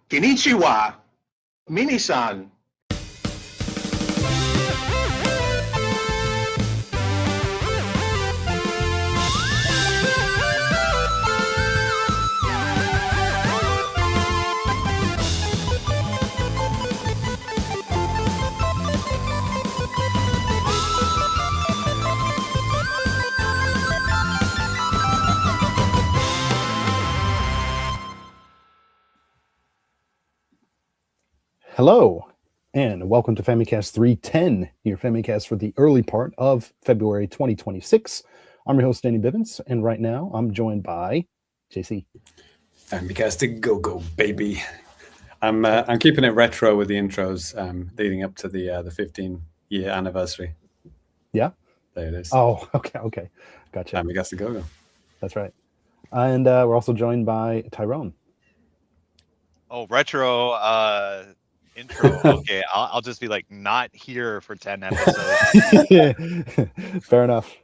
Konnichiwa, Minisan. Hello, and welcome to Famicast 310, your Famicast for the early part of February 2026. I'm your host, Danny Bivens, and right now I'm joined by JC. Famicast to go, baby. I'm keeping it retro with the intros leading up to the 15-year anniversary. Yeah? There it is. Oh, okay. Gotcha. Famicast to go. That's right. And we're also joined by Tyrone. Oh, retro intro. Okay, I'll just be like not here for 10 episodes. Fair enough.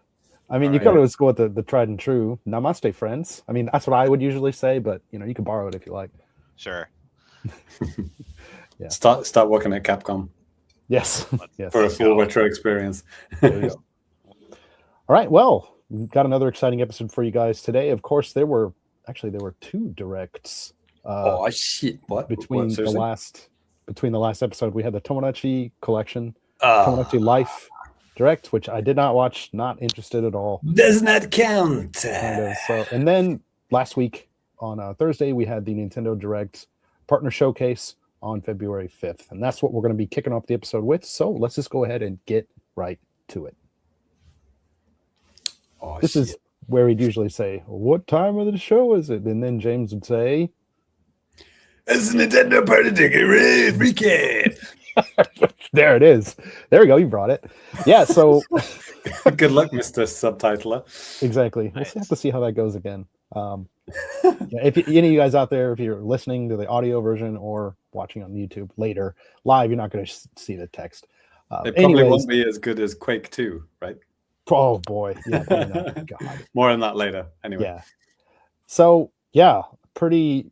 I mean, All you right. could always go with the tried and true Namaste, friends. I mean, that's what I would usually say, but you can borrow it if you like. Sure. Yeah. Start working at Capcom Yes. Yes. for a full retro experience. There you go. All right. Well, we've got another exciting episode for you guys today. Of course, there were two directs. Oh shit! What? Between What, the last episode, we had the Tomodachi Collection, Ah. Tomodachi Life Direct, which I did not watch. Not interested at all. Does not count. Kind of. So, and then last week on Thursday, we had the Nintendo Direct Partner Showcase on February 5th, and that's what we're going to be kicking off the episode with. So let's just go ahead and get right to it. Oh, This is where we'd usually say, "What time of the show is it?" And then James would say, It's a Nintendo Party Ticket recap. There it is. There we go. You brought it. Yeah. So Good luck, Mr. Subtitler. exactly. We'll Nice. have to see how that goes again. If any of you guys out there, if you're listening to the audio version or watching on YouTube later live, you're not going to see the text. It probably won't be as good as Quake 2, right? Oh boy. Yeah. I know. God. More on that later. Anyway. Yeah. So yeah, pretty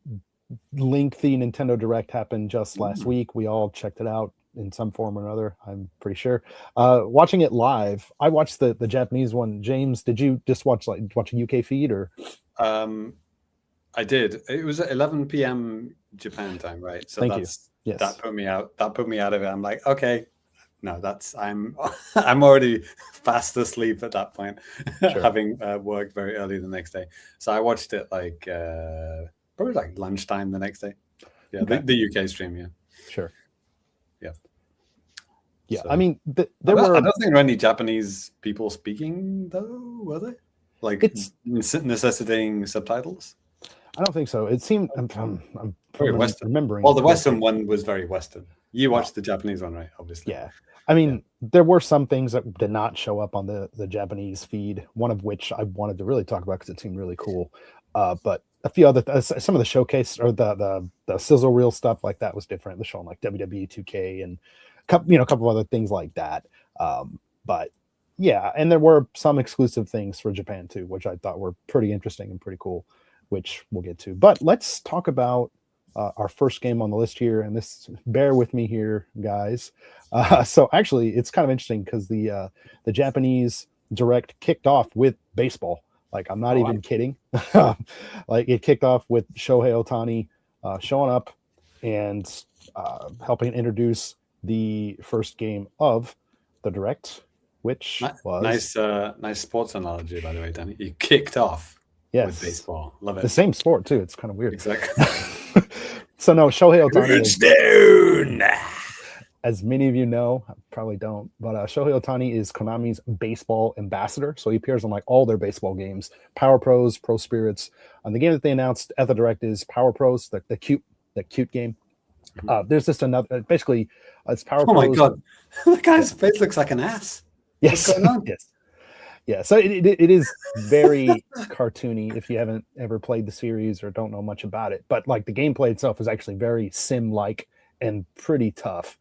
lengthy Nintendo Direct happened just last week. We all checked it out in some form or another, I'm pretty sure. Watching it live, I watched the Japanese one. James, did you just watch a UK feed or? I did. It was at 11 p.m. Japan time, right? So Thank you. Yes. that put me out. That put me out of it. I'm like, okay, no, I'm already fast asleep at that point, Sure. having worked very early the next day. So I watched it like probably like lunchtime the next day. Yeah, Okay. the UK stream. Yeah, Sure. Yeah. Yeah. So- I mean, I don't think there were any Japanese people speaking though, were they? Like It's- necessitating subtitles. I don't think so. It seemed I'm Very Western. remembering. Well, the Western one was very Western. You watched the Japanese one, right? Obviously. Yeah. I mean, there were some things that did not show up on the Japanese feed, one of which I wanted to really talk about because it seemed really cool. But a few other some of the showcase or the sizzle reel stuff like that was different. They're showing like WWE 2K and a couple of other things like that. But yeah, and there were some exclusive things for Japan too, which I thought were pretty interesting and pretty cool, which we'll get to. But let's talk about our first game on the list here, and this, bear with me here, guys. So actually, it's kind of interesting because the Japanese Direct kicked off with baseball. Like, I'm not even kidding. Like, it kicked off with Shohei Ohtani showing up and helping introduce the first game of the Direct, which was nice sports analogy, by the way, Danny. You kicked off with baseball. Love it. The same sport too. It's kind of weird. Exactly. So no, Shohei Ohtani. Stone. As many of you know, I probably don't, but Shohei Ohtani is Konami's baseball ambassador. So he appears on like all their baseball games, Power Pros, Pro Spirits. The game that they announced at the Direct is Power Pros, the cute game. There's just another. Basically, it's Power Pros. Oh my god, that guy's face looks like an ass. Yes. What's going on? Yes. Yeah. So it is very cartoony if you haven't ever played the series or don't know much about it. But like the gameplay itself is actually very sim-like and pretty tough.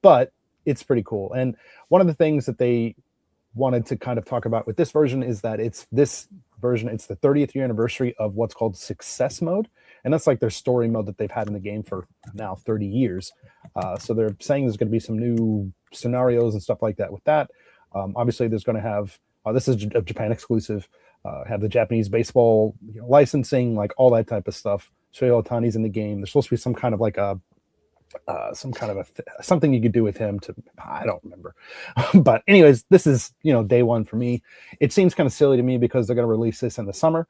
But it's pretty cool. And one of the things that they wanted to kind of talk about with this version is that it's the 30th year anniversary of what's called success mode. and that's like their story mode that they've had in the game for now 30 years. So they're saying there's going to be some new scenarios and stuff like that with that. Obviously, there's going to have this is a Japan exclusive. Have the Japanese baseball licensing, like all that type of stuff. Shohei Ohtani's in the game. There's supposed to be some kind of like a something you could do with him to, I don't remember. But anyways, this is day one for me. It seems kind of silly to me because they're going to release this in the summer,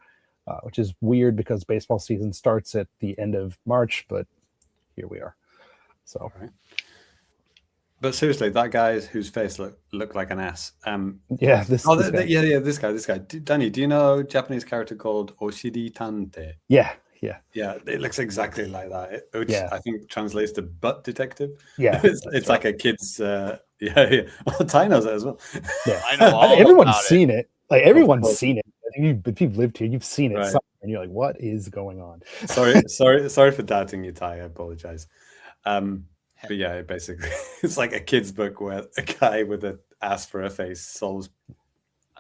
which is weird because baseball season starts at the end of March, but here we are. So right. But seriously, that guy whose face looked like an ass. This guy. This guy. Danny, do you know a Japanese character called Oshiri Tante? Yeah, it looks exactly like that. Which I think translates to butt detective. Yeah, it's like a kid's. Oh, Ty knows it as well. Yeah, I know all everyone's about seen it. Like everyone's seen it. If you've lived here, you've seen it somewhere, and you're like, "What is going on?" Sorry for doubting you, Ty. I apologize. But yeah, basically, it's like a kid's book where a guy with an ass for a face solves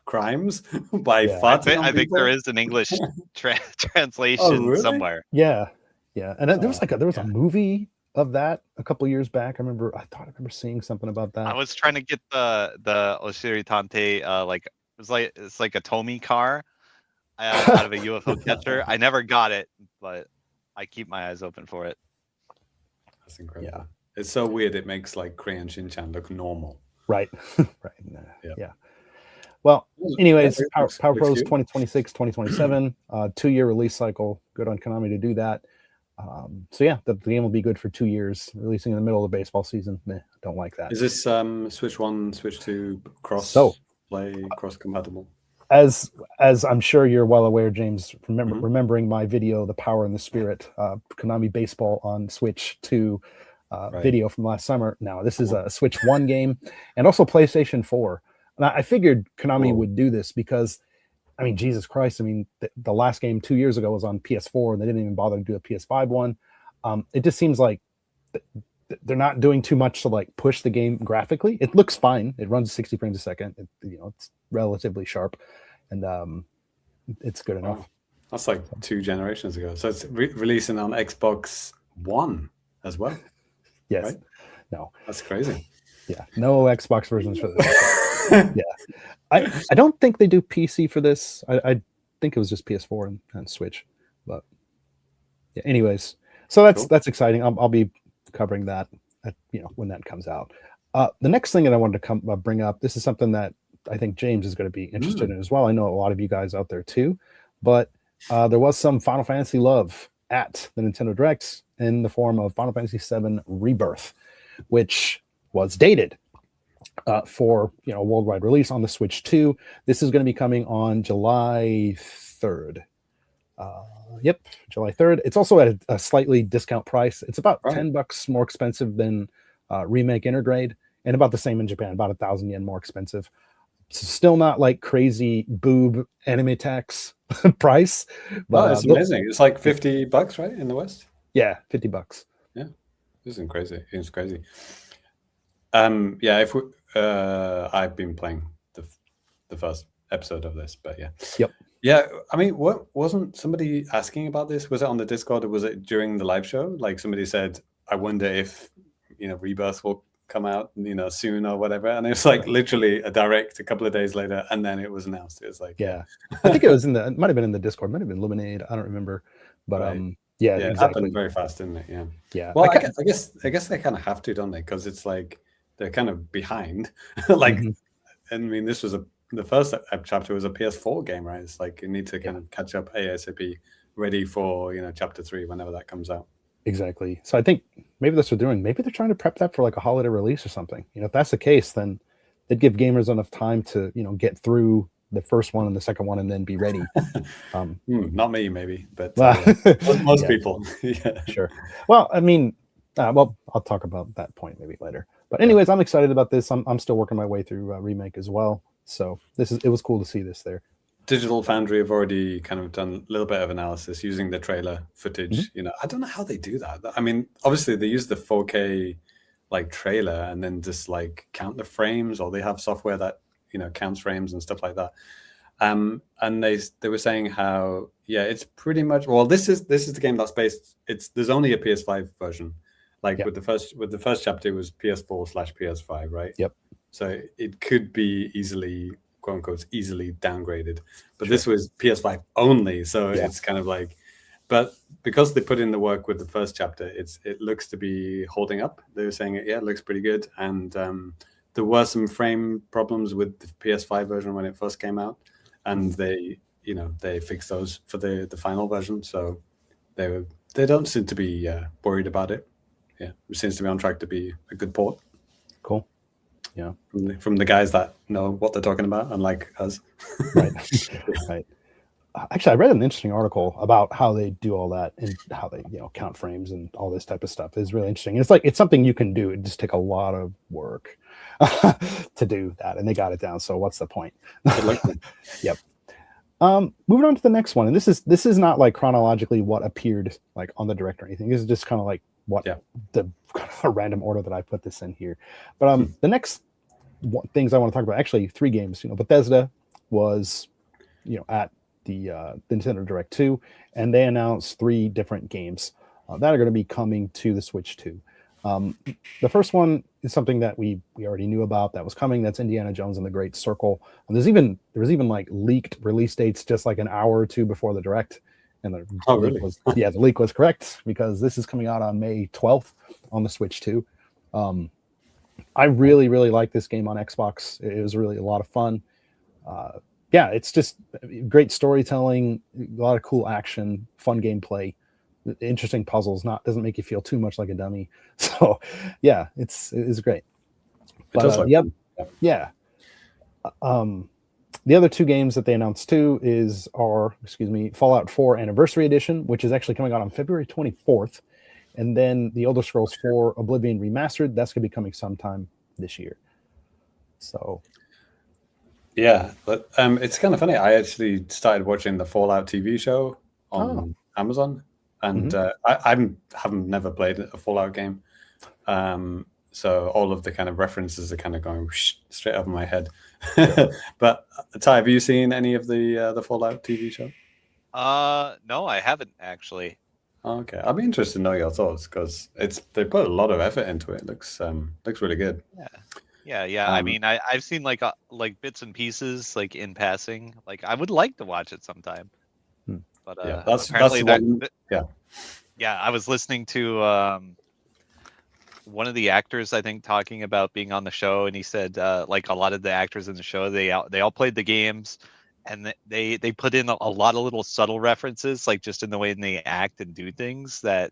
crimes by farting. I think there is an English translation somewhere. Yeah, and there was a movie of that a couple years back. I remember seeing something about that. I was trying to get the Oshiri Tante it's like a Tomy car out of a UFO catcher. I never got it, but I keep my eyes open for it. That's incredible. Yeah. It's so weird. It makes like Crayon Shin-chan look normal. Right. Yeah. Well, anyways, Power Pros 2026, 2027, 2-year release cycle. Good on Konami to do that. So yeah, the game will be good for 2 years, releasing in the middle of the baseball season. Don't like that. Is this Switch 1, Switch 2 cross compatible? As I'm sure you're well aware, James, remembering my video, The Power and the Spirit, Konami Baseball on Switch 2 video from last summer. Now, this is a Switch 1 game and also PlayStation 4. And I figured Konami would do this because, I mean, Jesus Christ, I mean, the last game 2 years ago was on PS4 and they didn't even bother to do a PS5 one. It just seems like they're not doing too much to like push the game graphically. It looks fine. It runs 60 frames a second. It's relatively sharp, and it's good enough. That's like 2 generations ago. So it's releasing on Xbox One as well. Yes. Right? No. That's crazy. Yeah. No Xbox versions for this. Yeah. I don't think they do PC for this. I think it was just PS4 and Switch. But yeah. Anyways, so that's exciting. I'll be covering that when that comes out. The next thing that I wanted to bring up, this is something that I think James is going to be interested in as well. I know a lot of you guys out there too, but there was some Final Fantasy love at the Nintendo Directs in the form of Final Fantasy VII Rebirth, which was dated for worldwide release on the Switch 2. This is going to be coming on July 3rd. July 3rd. It's also at a slightly discount price. It's about $10 more expensive than Remake Intergrade, and about the same in Japan, about 1,000 yen more expensive. So still not like crazy boob anime tax price. But it's amazing. It's like $50, right, in the West? Yeah, $50. Yeah, this is crazy. It's crazy. If I've been playing the first episode of this, but yeah. Yep. Yeah, I mean, what wasn't somebody asking about this? Was it on the Discord or was it during the live show? Like somebody said, I wonder if Rebirth will come out soon or whatever, and it's like literally a direct a couple of days later, and then it was announced. It was like I think it might have been in the Discord, might have been Lemonade, I don't remember, but it exactly. happened very fast, didn't it? Yeah. Well, I guess they kind of have to, don't they? Because it's like they're kind of behind. Like, I mean, this was the first chapter was a PS4 game, right? It's like you need to kind of catch up ASAP, ready for chapter 3 whenever that comes out. Exactly. So I think maybe that's what they're doing. Maybe they're trying to prep that for like a holiday release or something. If that's the case, then they'd give gamers enough time to get through the first one and the second one and then be ready. Not me, maybe, but most people. Yeah, sure. Well, I mean, I'll talk about that point maybe later. But anyways, I'm excited about this. I'm still working my way through Remake as well. So it was cool to see this there. Digital Foundry have already kind of done a little bit of analysis using the trailer footage. I don't know how they do that. I mean, obviously they use the 4K like trailer and then just like count the frames, or they have software that counts frames and stuff like that. And they were saying how it's pretty much this is the game that's based. There's only a PS5 version. Like with the first chapter, it was PS4/PS5, right? Yep. So it could be easily, quote unquote, easily downgraded. But this was PS5 only, so it's kind of like. But because they put in the work with the first chapter, it looks to be holding up. They were saying it looks pretty good, and there were some frame problems with the PS5 version when it first came out, and they fixed those for the final version. So they don't seem to be worried about it. Yeah, it seems to be on track to be a good port. Cool. Yeah, from the guys that know what they're talking about, unlike us. Right. Right. Actually, I read an interesting article about how they do all that and how they, count frames and all this type of stuff. It's really interesting. It's something you can do. It just take a lot of work to do that, and they got it down. So what's the point? Yep. Moving on to the next one, and this is not like chronologically what appeared like on the direct or anything. This is just kind of like what the kind of a random order that I put this in here. But the next things I want to talk about, actually 3 games. Bethesda was at the Nintendo Direct 2, and they announced 3 different games that are going to be coming to the Switch 2. The first one is something that we already knew about that was coming. That's Indiana Jones and the Great Circle. And there was even like leaked release dates just like an hour or 2 before the Direct. And the leak was correct, because this is coming out on May 12th on the Switch 2. I really, really like this game on Xbox. It was really a lot of fun. It's just great storytelling, a lot of cool action, fun gameplay, interesting puzzles. Doesn't make you feel too much like a dummy. So, it's great. But, the other 2 games that they announced too are Fallout 4 Anniversary Edition, which is actually coming out on February 24th, and then the Elder Scrolls 4 Oblivion Remastered. That's going to be coming sometime this year. So. Yeah, but it's kind of funny. I actually started watching the Fallout TV show on Amazon, and I haven't never played a Fallout game, so all of the kind of references are kind of going straight over my head. But Ty, have you seen any of the Fallout TV show? No, I haven't actually. Okay, I'd be interested to know your thoughts, because they put a lot of effort into it. It looks really good. Yeah. I mean, I've seen like bits and pieces like in passing. Like I would like to watch it sometime. But that's apparently the one. I was listening to one of the actors, I think, talking about being on the show, and he said like a lot of the actors in the show, they all played the games, and they put in a lot of little subtle references, like just in the way they act and do things that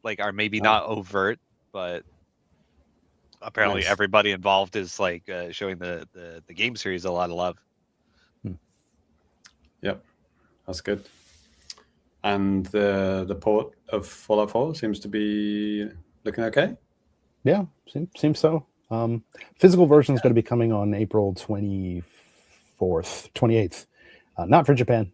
like are maybe not overt, but apparently everybody involved is like showing the game series a lot of love. Yep, that's good. And the port of Fallout 4 seems to be looking okay. Yeah, seems so. Physical version is going to be coming on April 28th. Not for Japan.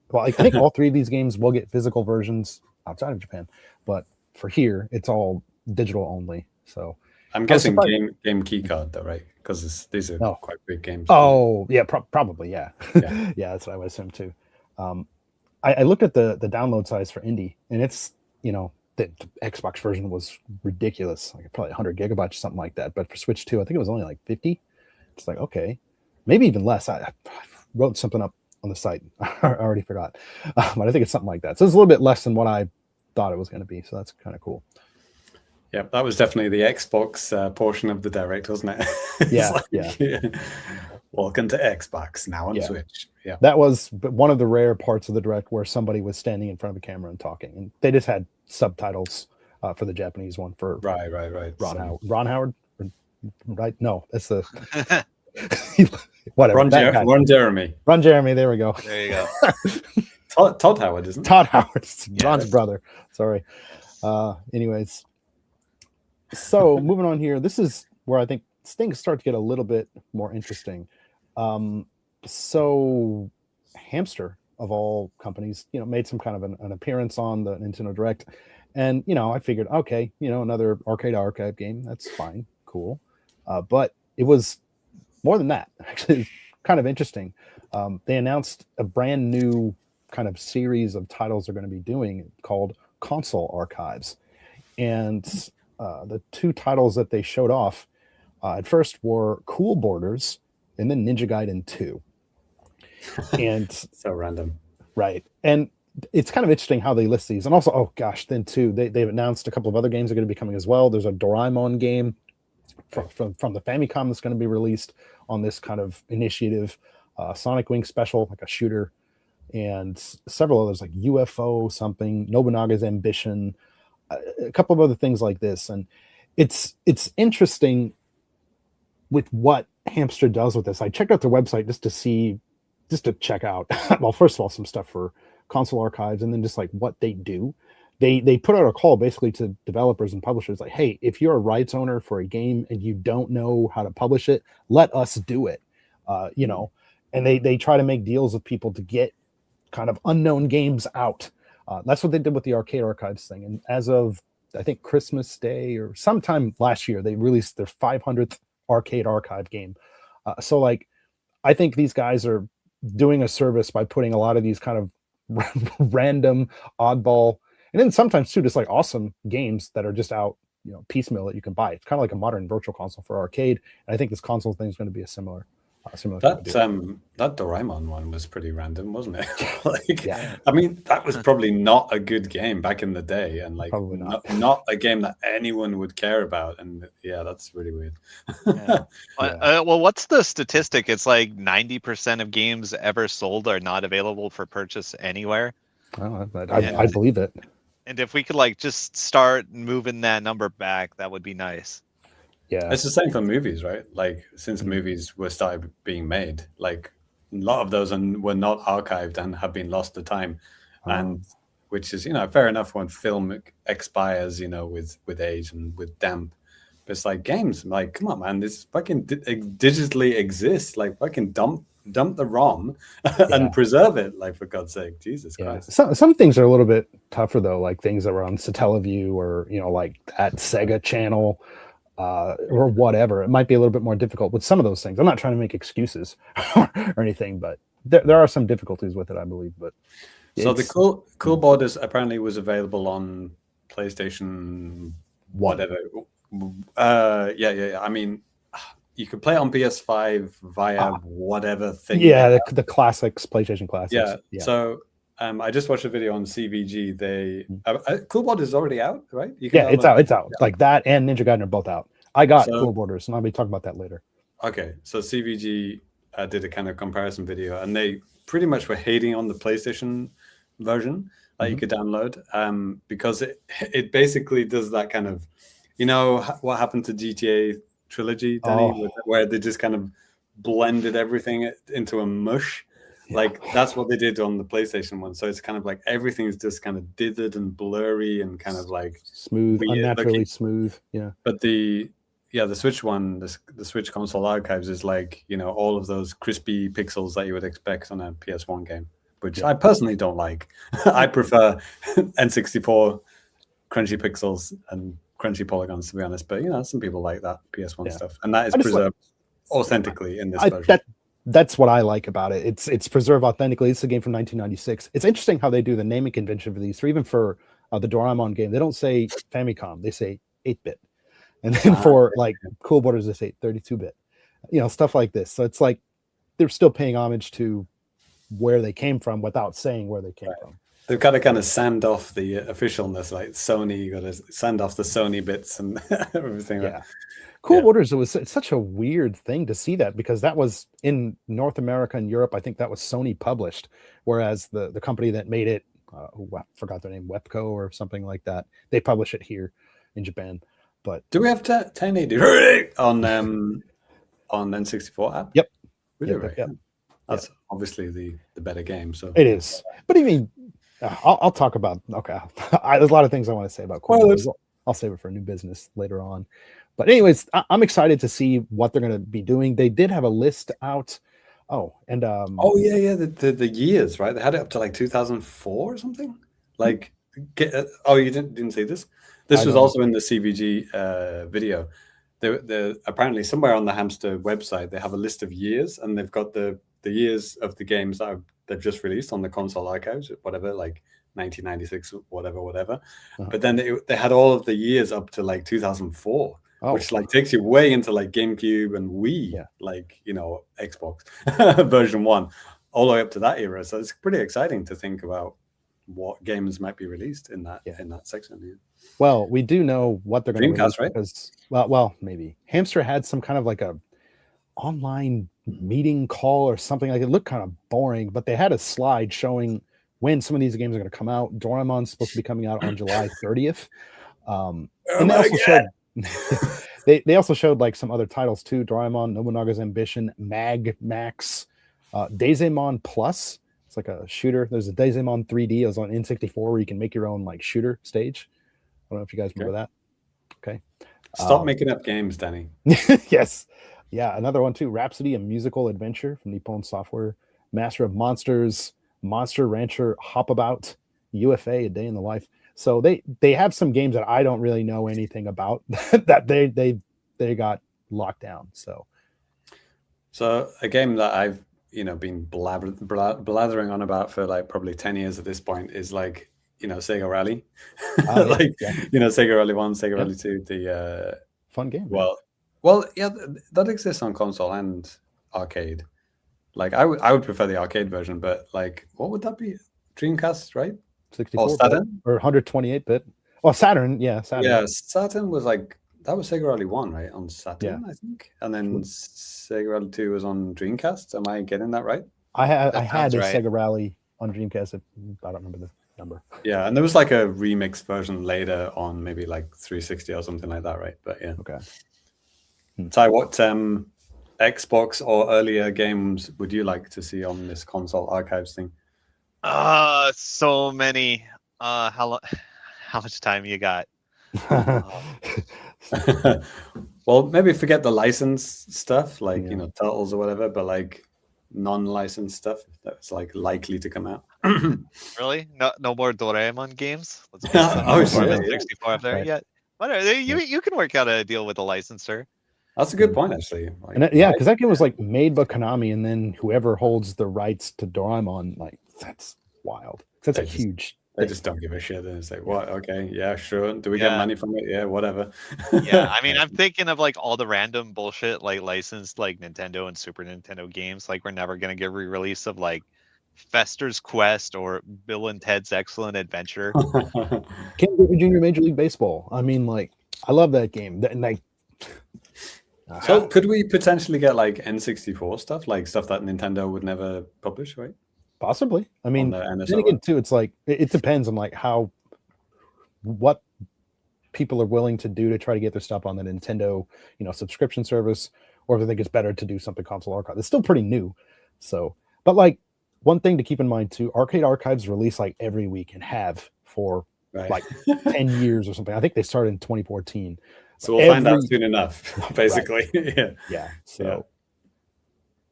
Well, I think all 3 of these games will get physical versions outside of Japan, but for here, it's all digital only. So I'm guessing game key card though, right? Because these are quite big games. Oh, yeah, probably, yeah. Yeah, that's what I would assume too. I looked at the download size for Indie, and it's, the Xbox version was ridiculous, like probably 100 gigabytes or something like that. But for Switch 2, I think it was only like 50. It's like, okay, maybe even less. I wrote something up on the site. I already forgot, but I think it's something like that. So it's a little bit less than what I thought it was going to be. So that's kind of cool. Yeah, that was definitely the Xbox portion of the Direct, wasn't it? Yeah. Welcome to Xbox, now on Switch. Yeah, that was one of the rare parts of the Direct where somebody was standing in front of a camera and talking, and they just had subtitles for the Japanese one for right. Ron Howard, right? No, that's the whatever. Ron Jeremy. Ron Jeremy. There we go. There you go. Todd Howard, isn't it? Todd Howard, Ron's brother. Sorry. Anyways, so moving on here, this is where I think things start to get a little bit more interesting. So Hamster, of all companies, made some kind of an appearance on the Nintendo Direct, and I figured, okay, another arcade game, that's fine, cool, but it was more than that. Actually, it's kind of interesting. They announced a brand new kind of series of titles they're going to be doing called Console Archives. And the two titles that they showed off at first were Cool Borders and then Ninja Gaiden 2. And so random. Right. And it's kind of interesting how they list these. And also, oh gosh, then too, they've announced a couple of other games are going to be coming as well. There's a Doraemon game from the Famicom that's going to be released on this kind of initiative. Sonic Wing Special, like a shooter, and several others like UFO something, Nobunaga's Ambition, a couple of other things like this. And it's interesting with what Hamster does with this. I checked out their website just to check out, well, first of all, some stuff for Console Archives, and then just like what they do. They put out a call basically to developers and publishers like, hey, if you're a rights owner for a game and you don't know how to publish it, let us do it. You know, and they try to make deals with people to get kind of unknown games out. That's what they did with the Arcade Archives thing. And as of, I think, Christmas Day or sometime last year, they released their 500th Arcade Archive game. So like, I think these guys are doing a service by putting a lot of these kind of random oddball, and then sometimes too just like awesome games that are just out, you know, piecemeal that you can buy. It's kind of like a modern virtual console for arcade, and I think this console thing is going to be a similar that Doraemon one was pretty random, wasn't it? Like, yeah. I mean, that was probably not a good game back in the day, and like Probably not a game that anyone would care about. And yeah, that's really weird. Yeah. Well, what's the statistic? It's like 90% of games ever sold are not available for purchase anywhere. Oh, I believe it. And if we could like just start moving that number back, that would be nice. Yeah, it's the same for movies, right? Like since movies were started being made, like a lot of those were not archived and have been lost to time, and which is, you know, fair enough when film expires, you know, with age and with damp. But it's like games, like, come on, man, this fucking digitally exists. Like fucking dump the ROM and preserve it, like, for God's sake, Jesus Christ. Some things are a little bit tougher though, like things that were on Satellaview or, you know, like that Sega channel. Or whatever, it might be a little bit more difficult with some of those things. I'm not trying to make excuses or anything, but there are some difficulties with it, I believe. But so the Cool Borders apparently was available on PlayStation, whatever. Yeah. I mean, you could play it on PS5 via whatever thing. Yeah, the classics, PlayStation Classics. Yeah. So I just watched a video on CVG. They Cool Borders is already out, right? It's out. Yeah. Like that and Ninja Gaiden are both out. I got Cool Borders, and I'll be talking about that later. Okay, so CVG did a kind of comparison video, and they pretty much were hating on the PlayStation version that you could download, because it basically does that kind of, you know, what happened to GTA Trilogy, Danny, where they just kind of blended everything into a mush. Like that's what they did on the PlayStation one. So it's kind of like everything is just kind of dithered and blurry and kind of like smooth, unnaturally smooth. Yeah. But the Switch one, the Switch Console Archives is like, you know, all of those crispy pixels that you would expect on a PS1 game, which I personally don't like. I prefer N64 crunchy pixels and crunchy polygons, to be honest. But, you know, some people like that PS1 stuff. And that is preserved authentically in this version. That's what I like about it. It's preserved authentically. It's a game from 1996. It's interesting how they do the naming convention for these. For even for the Doraemon game, they don't say Famicom. They say 8-bit. And then for like Cool Borders, they say 32-bit. You know, stuff like this. So it's like they're still paying homage to where they came from without saying where they came from. They've got to kind of sand off the officialness, like Sony. You got to sand off the Sony bits and everything. Yeah. Right? Cool Borders, it's such a weird thing to see that, because that was in North America and Europe. I think that was Sony published, whereas the company that made it, I forgot their name, Webco or something like that, they publish it here in Japan. But do we have 1080 on N64 app? Yep. We do, right? Yep. That's obviously the better game. So it is. But I mean, I'll talk about. Okay, there's a lot of things I want to say about Cool Borders. I'll save it for a new business later on. But anyways, I'm excited to see what they're going to be doing. They did have a list out. The years, right? They had it up to like 2004 or something. Like, you didn't see this? This was also in the CVG video. They're apparently somewhere on the Hamster website, they have a list of years, and they've got the the years of the games that they've just released on the console archives, whatever, like 1996, whatever. But then they had all of the years up to like 2004, which like takes you way into like GameCube and Wii, like, you know, Xbox version 1, all the way up to that era. So it's pretty exciting to think about what games might be released in that section. Yeah. Well, we do know what they're going to release, right? Because well, maybe Hamster had some kind of like a online meeting call or something. Like, it looked kind of boring, but they had a slide showing when some of these games are going to come out. Doraemon's supposed to be coming out on July 30th. And they also showed they also showed like some other titles too: Doraemon, Nobunaga's Ambition, Max, Daizemon Plus. It's like a shooter. There's a Daizemon 3D. It was on N64 where you can make your own like shooter stage. I don't know if you guys remember that. Okay. Stop making up games, Danny. Yes. Yeah, another one too. Rhapsody, a musical adventure from Nippon Software. Master of Monsters, Monster Rancher, Hop About, UFA, A Day in the Life. So they have some games that I don't really know anything about that they got locked down. So a game that I've been blathering on about for like probably 10 years at this point is like, Sega Rally. Sega Rally 1, Sega Rally 2, the fun game. Well, yeah, that exists on console and arcade. Like I would prefer the arcade version, but like, what would that be? Dreamcast, right? 64 Saturn or 128-bit. Oh, Saturn, yeah, Saturn. Yeah, Saturn was like, that was Sega Rally 1, right? On Saturn, I think. And then Sega Rally 2 was on Dreamcast. Am I getting that right? I had a Sega Rally on Dreamcast. I don't remember the number. Yeah, and there was like a remix version later on, maybe like 360 or something like that, right? But yeah. Okay. Ty, what Xbox or earlier games would you like to see on this console archives thing? So many. How much time you got? Well, maybe forget the license stuff, like Turtles or whatever, but like non-licensed stuff that's like likely to come out. Really? No more Doraemon games? Let's get some 64 up there. Right. Yeah. Whatever. You can work out a deal with the licensor. That's a good point, actually. Like, because that game was like made by Konami, and then whoever holds the rights to Doraemon, like, that's wild. That's huge. They just don't give a shit and say, "What? Okay, yeah, sure. Do we get money from it? Yeah, whatever." Yeah, I mean, I'm thinking of like all the random bullshit like licensed like Nintendo and Super Nintendo games. Like, we're never gonna get re-release of like Fester's Quest or Bill and Ted's Excellent Adventure. King Griffey Jr. Major League Baseball. I mean, like, I love that game. And like, so could we potentially get like N64 stuff, like stuff that Nintendo would never publish, right? Possibly. I mean, then again, too, it's like it depends on like what people are willing to do to try to get their stuff on the Nintendo, subscription service, or if they think it's better to do something console archive. It's still pretty new, so. But like, one thing to keep in mind too, Arcade Archives release like every week and have for like 10 years or something. I think they started in 2014. So we'll find out soon enough, basically. Yeah. So.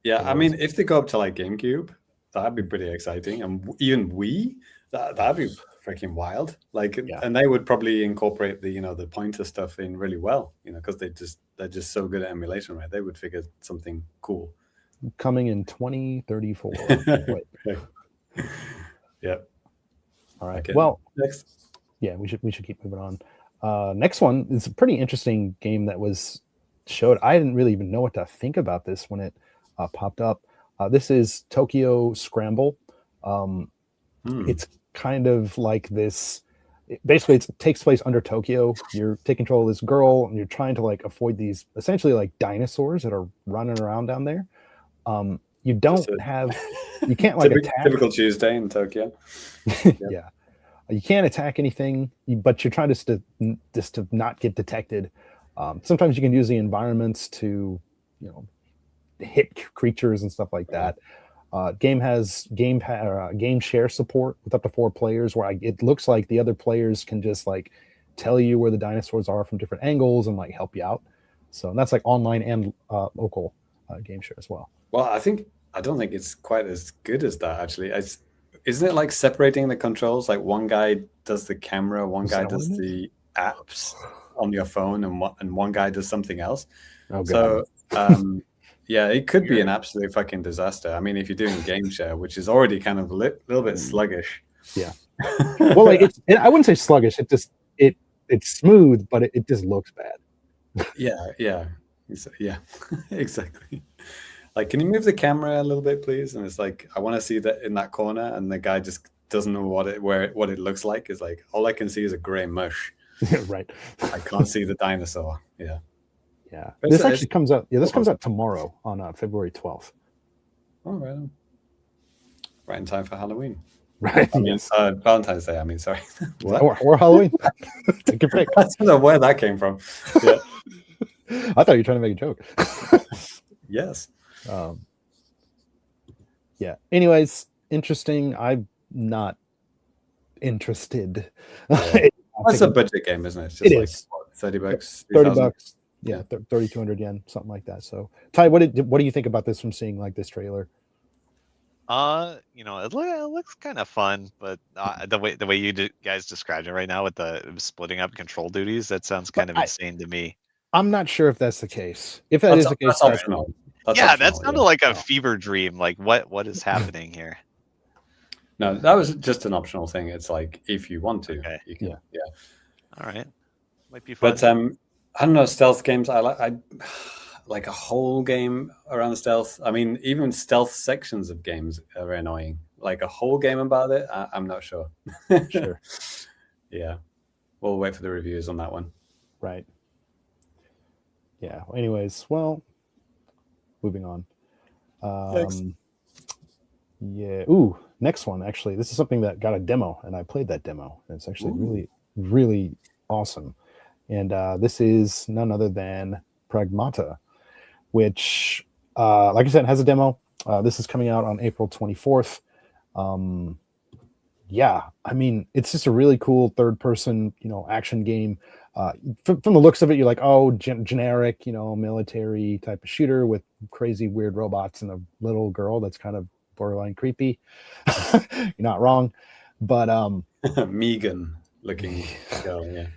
Yeah, I mean, if they go up to like GameCube, that'd be pretty exciting, and even Wii, that'd be freaking wild. Like, and they would probably incorporate the the pointer stuff in really well, because they're just so good at emulation, right? They would figure something cool. Coming in 2034. Yeah. All right. Okay. Well, next. Yeah, we should keep moving on. Next one is a pretty interesting game that was showed. I didn't really even know what to think about this when it popped up. This is Tokyo Scramble. It's kind of like this. Basically, it takes place under Tokyo. You're taking control of this girl, and you're trying to like avoid these essentially like dinosaurs that are running around down there. You can't like attack. Typical Tuesday in Tokyo. Yeah. You can't attack anything, but you're trying to not get detected. Sometimes you can use the environments to, hit creatures and stuff like that. Game has game share support with up to 4 players, where it looks like the other players can just like tell you where the dinosaurs are from different angles and like help you out. So that's like online and local game share as well. Well, I don't think it's quite as good as that actually. Isn't it like separating the controls? Like one guy does the camera, one guy does the apps on your phone, and one guy does something else. Oh, God. So Yeah, it could be an absolute fucking disaster. I mean, if you're doing game share, which is already kind of a little bit sluggish. Yeah. Well, like I wouldn't say sluggish. It's smooth, but it just looks bad. Yeah, exactly. Like, can you move the camera a little bit, please? And it's like, I want to see that in that corner, and the guy just doesn't know what it looks like. It's like, all I can see is a gray mush. Right. I can't see the dinosaur. Yeah. Yeah. But This it's- actually comes out. Yeah, this comes out tomorrow on February 12th. Oh, right on. Right in time for Halloween. Right. I mean, Yes. Valentine's Day. I mean, sorry. What? Or Halloween. Take your pick. I don't know where that came from. Yeah. I thought you were trying to make a joke. Yes. Yeah. Anyways, interesting. I'm not interested. Yeah. That's a budget game, isn't it? It's just It like is. what, $30, 30 $3,000? bucks. Yeah, 3,200 yen, something like that. So, Ty, what do you think about this from seeing like this trailer? It looks kind of fun, but the way you guys described it right now with the splitting up control duties, that sounds kind of insane to me. I'm not sure if that's the case. If that is the case, That's optional. That's Yeah, optional, that sounded like a fever dream. Like what is happening here? No, that was just an optional thing. It's like, if you want to, Okay. you can. Yeah. All right, might be fun. But I don't know, stealth games. I like a whole game around stealth. I mean, even stealth sections of games are very annoying. Like a whole game about it, I'm not sure. Sure. Yeah, we'll wait for the reviews on that one. Right. Yeah. Anyways, well, moving on. Next. Yeah. Ooh, next one. Actually, this is something that got a demo, and I played that demo. And it's actually really, really awesome. And this is none other than Pragmata, which, like I said, has a demo. This is coming out on April 24th. Yeah, I mean, it's just a really cool third-person, action game. From the looks of it, you're like, oh, generic, military type of shooter with crazy, weird robots and a little girl that's kind of borderline creepy. You're not wrong, but Megan looking girl, yeah.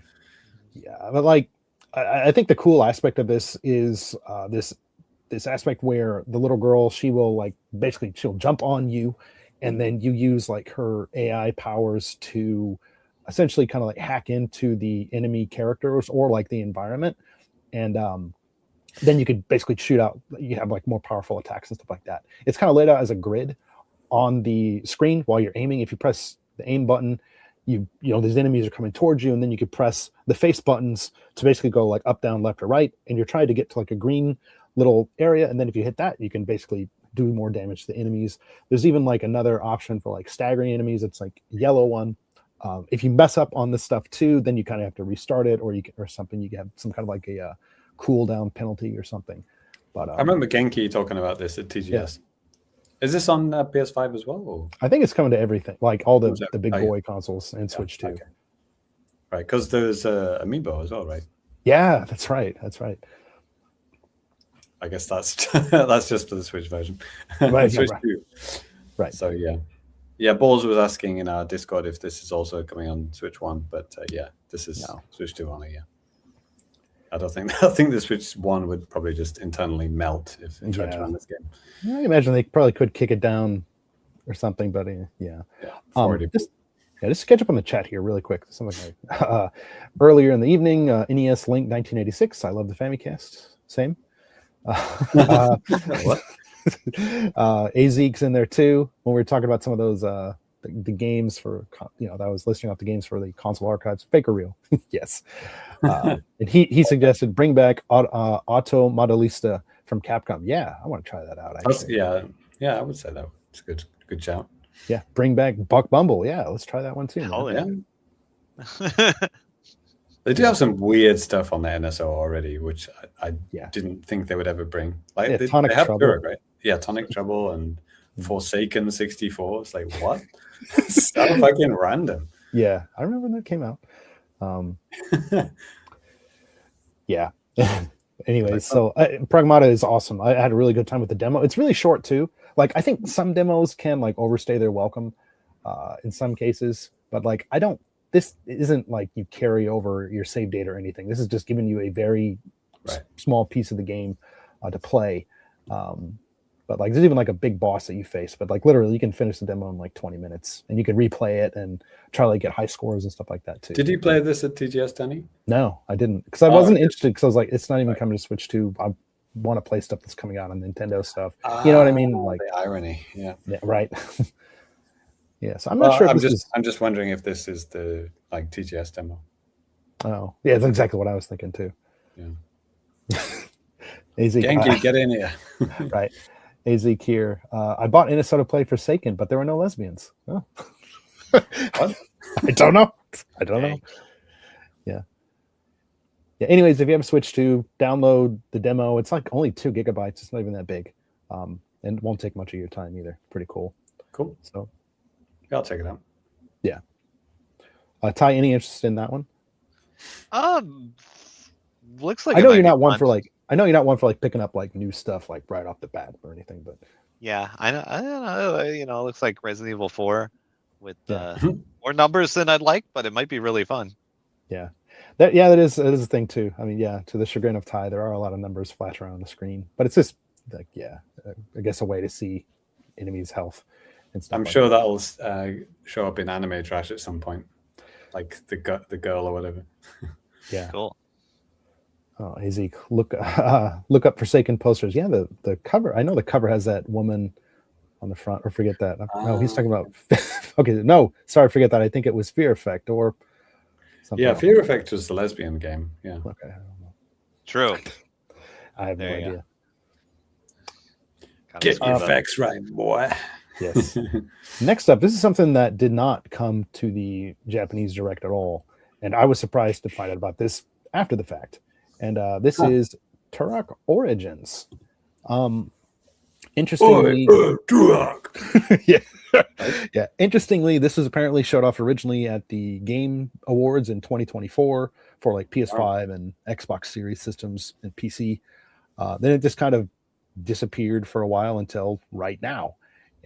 Yeah, but like, I think the cool aspect of this is this aspect where the little girl, she'll jump on you, and then you use like her AI powers to essentially kind of like hack into the enemy characters or like the environment, and then you could basically shoot out. You have like more powerful attacks and stuff like that. It's kind of laid out as a grid on the screen while you're aiming. If you press the aim button, these enemies are coming towards you, and then you could press the face buttons to basically go like up, down, left, or right, and you're trying to get to like a green little area, and then if you hit that, you can basically do more damage to the enemies. There's even like another option for like staggering enemies. It's like yellow one. If you mess up on this stuff too, then you kind of have to restart it, or something. You get some kind of like a cooldown penalty or something. But I remember Genki talking about this at TGS. Yeah. Is this on PS5 as well? Or? I think it's coming to everything, like all the big yeah. boy consoles and Switch too. Okay. Right, because there's Amiibo as well, right? Yeah, that's right. That's right. I guess that's that's just for the Switch version. Right, Switch right. 2. Right. So yeah. Balls was asking in our Discord if this is also coming on Switch 1, but this is Switch 2 only. Yeah. I think the Switch 1 would probably just internally melt if it tried to run this game. I imagine they probably could kick it down or something, but yeah. Just catch up on the chat here really quick. Something like earlier in the evening, NES Link 1986. I love the Famicast. Same. What? Azeek's in there too. When we were talking about some of those the games for that I was listing off the games for the console archives, fake or real. Yes. And he suggested bring back Auto Modelista from Capcom. Yeah, I want to try that out. Actually. Yeah, I would say that. It's a good shout. Yeah, bring back Buck Bumble. Yeah, let's try that one too. Hell Yeah. They do have some weird stuff on the NSO already, which I didn't think they would ever bring. Like they have Trouble. Turok, right? Yeah, Tonic Trouble and Forsaken 64. It's like, what? So fucking random. Yeah, I remember when that came out. Yeah. Anyways, so Pragmata is awesome. I had a really good time with the demo. It's really short too. Like I think some demos can like overstay their welcome in some cases, but like this isn't like you carry over your save data or anything. This is just giving you a very small piece of the game to play. But like there's even like a big boss that you face, but like literally you can finish the demo in like 20 minutes and you can replay it and try to like get high scores and stuff like that too. Did you play this at TGS, Danny? No, I didn't, because I wasn't interested, because I was like, it's not even coming to Switch 2. I want to play stuff that's coming out on Nintendo stuff. You know what I mean? Like the irony. Yeah, right. Yeah, so I'm not sure. I'm just wondering if this is the like TGS demo. Oh, yeah, that's exactly what I was thinking too. Yeah. AZ, Genki, get in here. Right. AZ Kier. I bought Minnesota Play Forsaken, but there were no lesbians. Oh. What? I don't know. Yeah. Yeah. Anyways, if you have a Switch 2, download the demo. It's like only 2 gigabytes. It's not even that big. And it won't take much of your time either. Pretty cool. Cool. So Yeah, I'll check it out. yeah. Ty, any interest in that one? Looks like I it know might you're be not one fun. for like. I know you're not one for like picking up like new stuff like right off the bat or anything, but Yeah, I don't know. You know, it looks like Resident Evil 4 with Yeah. more numbers than I'd like, but it might be really fun. that is a thing too. I mean, yeah, to the chagrin of Ty, there are a lot of numbers flash around the screen, but it's just like I guess a way to see enemies' health and stuff. I'm like sure that. that'll show up in Anime Trash at some point, like the girl or whatever. Yeah. Cool. Oh, AZ, look up Forsaken posters. Yeah, the cover. I know the cover has that woman on the front. Or forget that. No, he's talking about. Okay, no, sorry, forget that. I think it was Fear Effect or something. Yeah, else. Fear Effect was the lesbian game. Yeah. Okay, I don't know. True. I have no There you idea. Gotta Get screw your that. facts right, boy. Yes. Next up, this is something that did not come to the Japanese Direct at all, and I was surprised to find out about this after the fact. And this is Turok Origins. Interestingly, yeah. Interestingly, this was apparently showed off originally at the Game Awards in 2024 for like PS5 and Xbox Series systems and PC. Then it just kind of disappeared for a while until right now.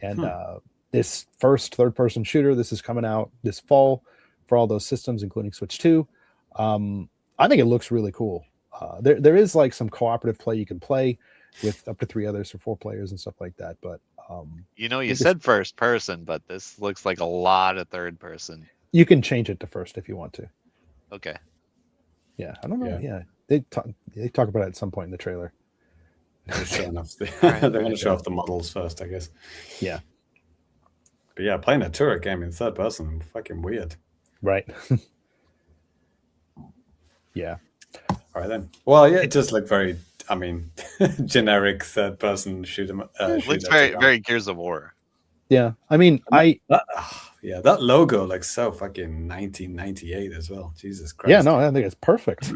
And this first third-person shooter, this is coming out this fall for all those systems, including Switch 2. I think it looks really cool. There is like some cooperative play you can play with up to 3 others or 4 players and stuff like that. But You know, you said first person, but this looks like a lot of third person. you can change it to first if you want to. Okay. Yeah, I don't know. Yeah. Yeah, they talk about it at some point in the trailer. They're showing off they Alright, want to show off the models first, I guess. Yeah. But yeah, playing a Turok game in third person, fucking weird. Right. Yeah. All right then. Well, yeah, it does look very, I mean, generic third person shoot 'em. It looks shooter very, to very Gears of War. Yeah. I mean, that logo looks so fucking 1998 as well. Jesus Christ. yeah, no, I think it's perfect.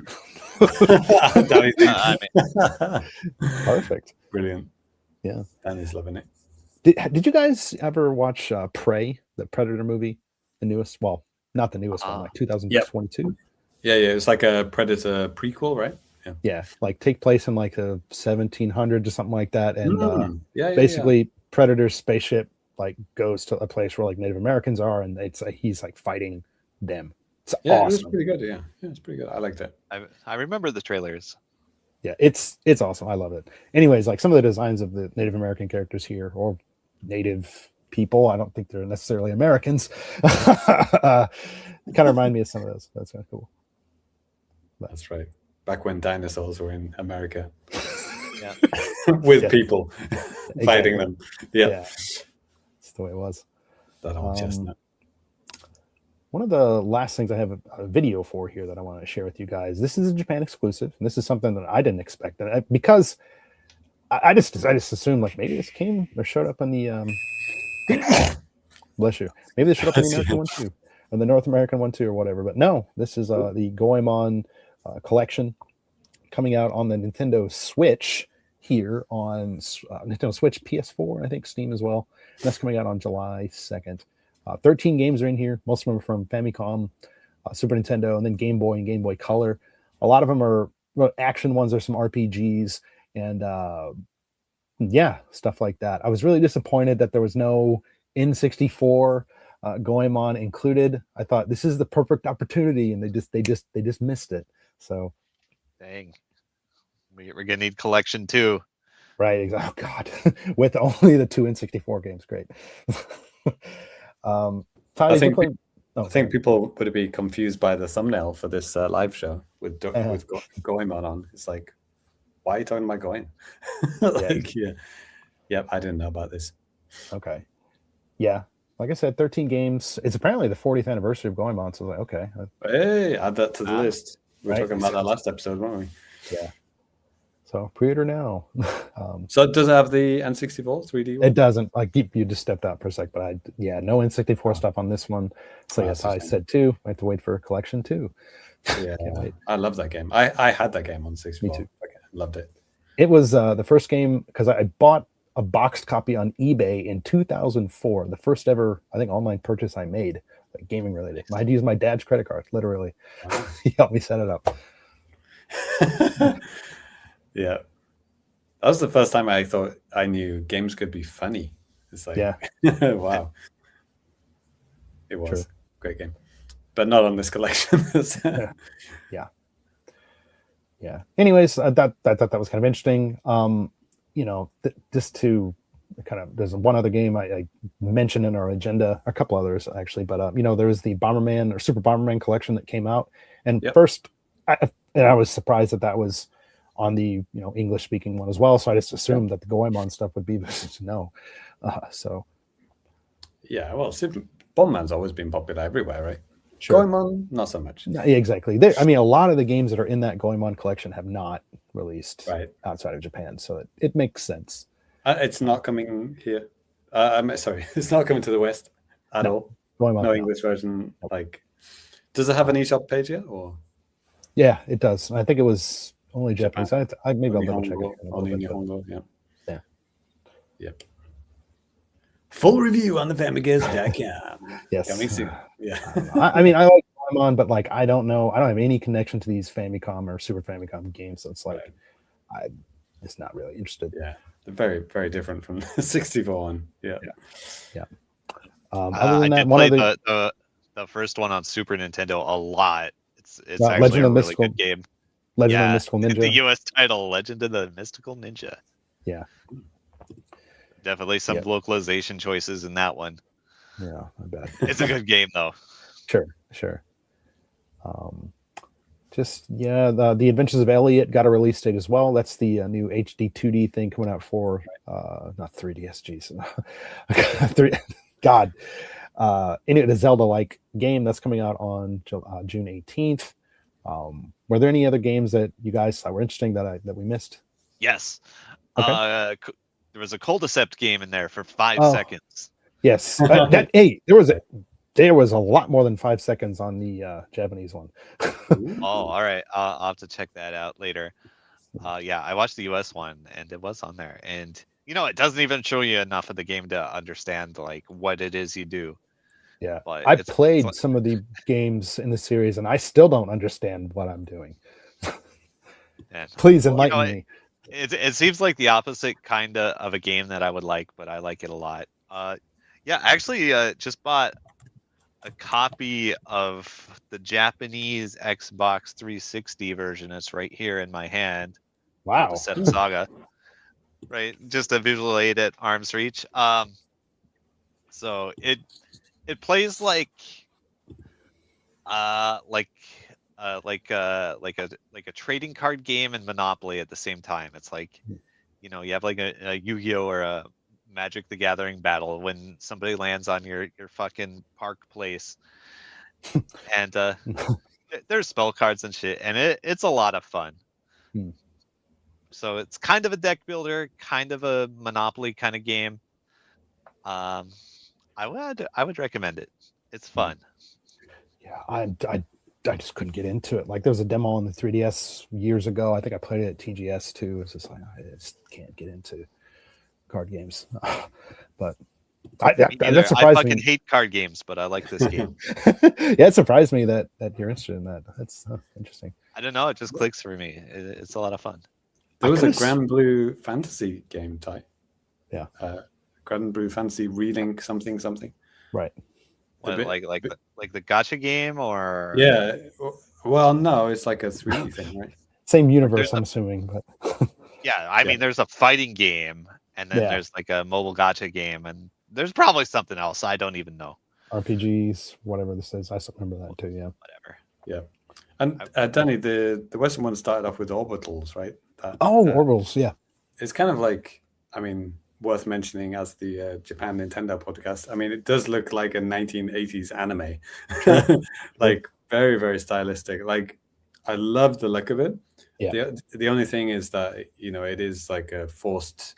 Danny's I mean, Perfect. brilliant. Yeah. Danny's loving it. Did you guys ever watch Prey, the Predator movie? The newest, well, not the newest one, like 2022. Yeah, it's like a Predator prequel, right? Yeah. Yeah, like take place in like the 1700s or something like that. And basically, Predator's spaceship like goes to a place where like Native Americans are, and it's he's like fighting them. It's it was awesome. pretty good. Yeah, it's pretty good. I liked it. I remember the trailers. Yeah, it's awesome. I love it. Anyways, like some of the designs of the Native American characters here, or native people, I don't think they're necessarily Americans. Kind of remind me of some of those. That's kind of cool. That's right. Back when dinosaurs were in America. Yeah. With Yeah. people fighting them. Yeah. That's the way it was. That old chestnut. One of the last things I have a video for here that I want to share with you guys. This is a Japan exclusive, and this is something that I didn't expect. And because I just assumed like maybe this came or showed up on the bless you. Maybe this showed up on the American one too, or the North American one too, or whatever. But no, this is the Goemon collection coming out on the Nintendo Switch here on Nintendo Switch, PS4, I think Steam as well. And that's coming out on July 2nd. 13 games are in here. Most of them are from Famicom, Super Nintendo, and then Game Boy and Game Boy Color. A lot of them are action ones. There's some RPGs and stuff like that. I was really disappointed that there was no N64 Goemon included. I thought this is the perfect opportunity, and they just missed it. So, Dang. We're gonna need collection 2. Right. Exactly. Oh God, with only the 2 N64 games, great. Ty, I did you think play? I think people would be confused by the thumbnail for this live show with Goemon on. It's like, why are you talking about Goemon? Like, yep, I didn't know about this. Okay. Yeah. Like I said, 13 games. It's apparently the 40th anniversary of Goemon. So I was like, okay. Hey, add that to the list. We were Right. talking about that last episode, weren't we? Yeah. So pre-order now. So does it have the N64 3D one? It doesn't. Like you just stepped out for a sec, but no N64 stuff on this one. So yes, I said too. I have to wait for a collection too. Yeah, I love that game. I had that game on 64. Me too. Okay, loved it. It was the first game because I bought a boxed copy on eBay in 2004. The first ever, I think, online purchase I made, like gaming related. I had to use my dad's credit card, literally. Wow. He helped me set it up. Yeah. That was the first time I thought I knew games could be funny. It's like, wow. It was True. Great game, but not on this collection. Yeah. Anyways, I thought that was kind of interesting. Just to kind of, there's one other game I mentioned in our agenda, a couple others actually, but there was the Bomberman or Super Bomberman collection that came out, and first, I was surprised that was on the English speaking one as well. So I just assumed that the Goemon stuff would be, but no. Yeah, well, Bomberman's always been popular everywhere, right? Sure. Goemon, not so much. Yeah, exactly. A lot of the games that are in that Goemon collection have not released outside of Japan, so it makes sense. It's not coming here. I'm sorry, it's not coming to the West at all. Goemon, no English version. Like, does it have an eShop page yet? Or yeah, it does. I think it was only Japanese. Maybe I'll double check it. Only Nihongo, yeah. Yep. Full review on the Famicast.com. Yes. Coming soon. Yeah. I mean, I like Goemon, but like I don't know. I don't have any connection to these Famicom or Super Famicom games, so it's like I'm just not really interested. Yeah, they're very, very different from the 64 one. Yeah. Other than I that, did play the first one on Super Nintendo a lot. It's actually Legend a of really good game. Legend of Mystical Ninja. The US title, Legend of the Mystical Ninja. Yeah. Definitely some localization choices in that one. Yeah, I bet. It's a good game though. Sure. The Adventures of Elliot got a release date as well. That's the new HD 2D thing coming out for not 3DS, geez. God. A Zelda-like game that's coming out on June 18th. Were there any other games that you guys thought were interesting that we missed? Yes. Okay. There was a Cold-Decept game in there for 5 seconds. Yes. There was a lot more than 5 seconds on the Japanese one. All right. I'll have to check that out later. I watched the US one and it was on there. And it doesn't even show you enough of the game to understand like what it is you do. Yeah. But I played some of the games in the series and I still don't understand what I'm doing. Please enlighten me. It seems like the opposite kind of a game that I would like, but I like it a lot. I actually just bought a copy of the Japanese Xbox 360 version. It's right here in my hand. Wow. The Set of Saga. Right, just a visual aid at arm's reach. So it plays like a trading card game and Monopoly at the same time. It's like, you have like a Yu-Gi-Oh or a Magic the Gathering battle when somebody lands on your fucking park place, and there's spell cards and shit, and it's a lot of fun. So it's kind of a deck builder, kind of a Monopoly kind of game. I would recommend it. It's fun. Yeah, I just couldn't get into it. Like there was a demo on the 3DS years ago. I think I played it at TGS too. It's just like I just can't get into card games. But that surprised I fucking me. hate card games, but I like this game. It surprised me that you're interested in that. That's interesting. I don't know. It just clicks for me. It's a lot of fun. There was a Grand Blue Fantasy game type. Yeah. Grand Blue Fantasy Relink something. Right. What, like the gacha game or? Yeah. Well, no, it's like a 3D thing, right? Same universe, I'm assuming, but Yeah, I mean, there's a fighting game, and then Yeah. there's like a mobile gacha game, and there's probably something else. I don't even know. RPGs, whatever this is. I still remember that too. Yeah. Whatever. Yeah. And Danny, the Western one started off with orbitals, right? Orbitals. Yeah. It's kind of like, I mean, worth mentioning as the Japan Nintendo podcast. I mean, it does look like a 1980s anime, like very, very stylistic. Like, I love the look of it. Yeah. The only thing is that, it is like a forced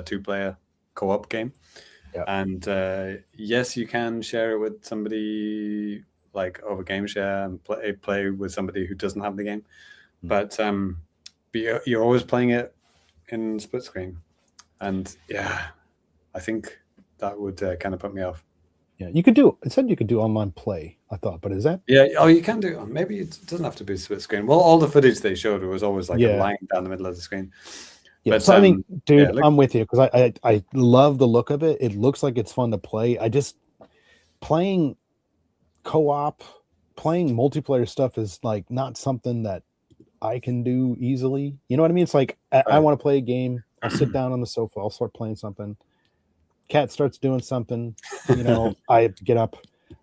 two-player co-op game. Yeah. And yes, you can share it with somebody like over game share and play with somebody who doesn't have the game. But you're always playing it in split screen. And yeah, I think that would kind of put me off. Yeah, it said you could do online play, I thought, but is that? Yeah, you can do. Maybe it doesn't have to be split screen. Well, all the footage they showed was always like a line down the middle of the screen. Yeah, but, so I mean, dude, I'm with you because I love the look of it. It looks like it's fun to play. I just playing co-op, playing multiplayer stuff is like not something that I can do easily. You know what I mean? It's like I want to play a game. I'll sit down on the sofa. I'll start playing something. Cat starts doing something. I have to get up.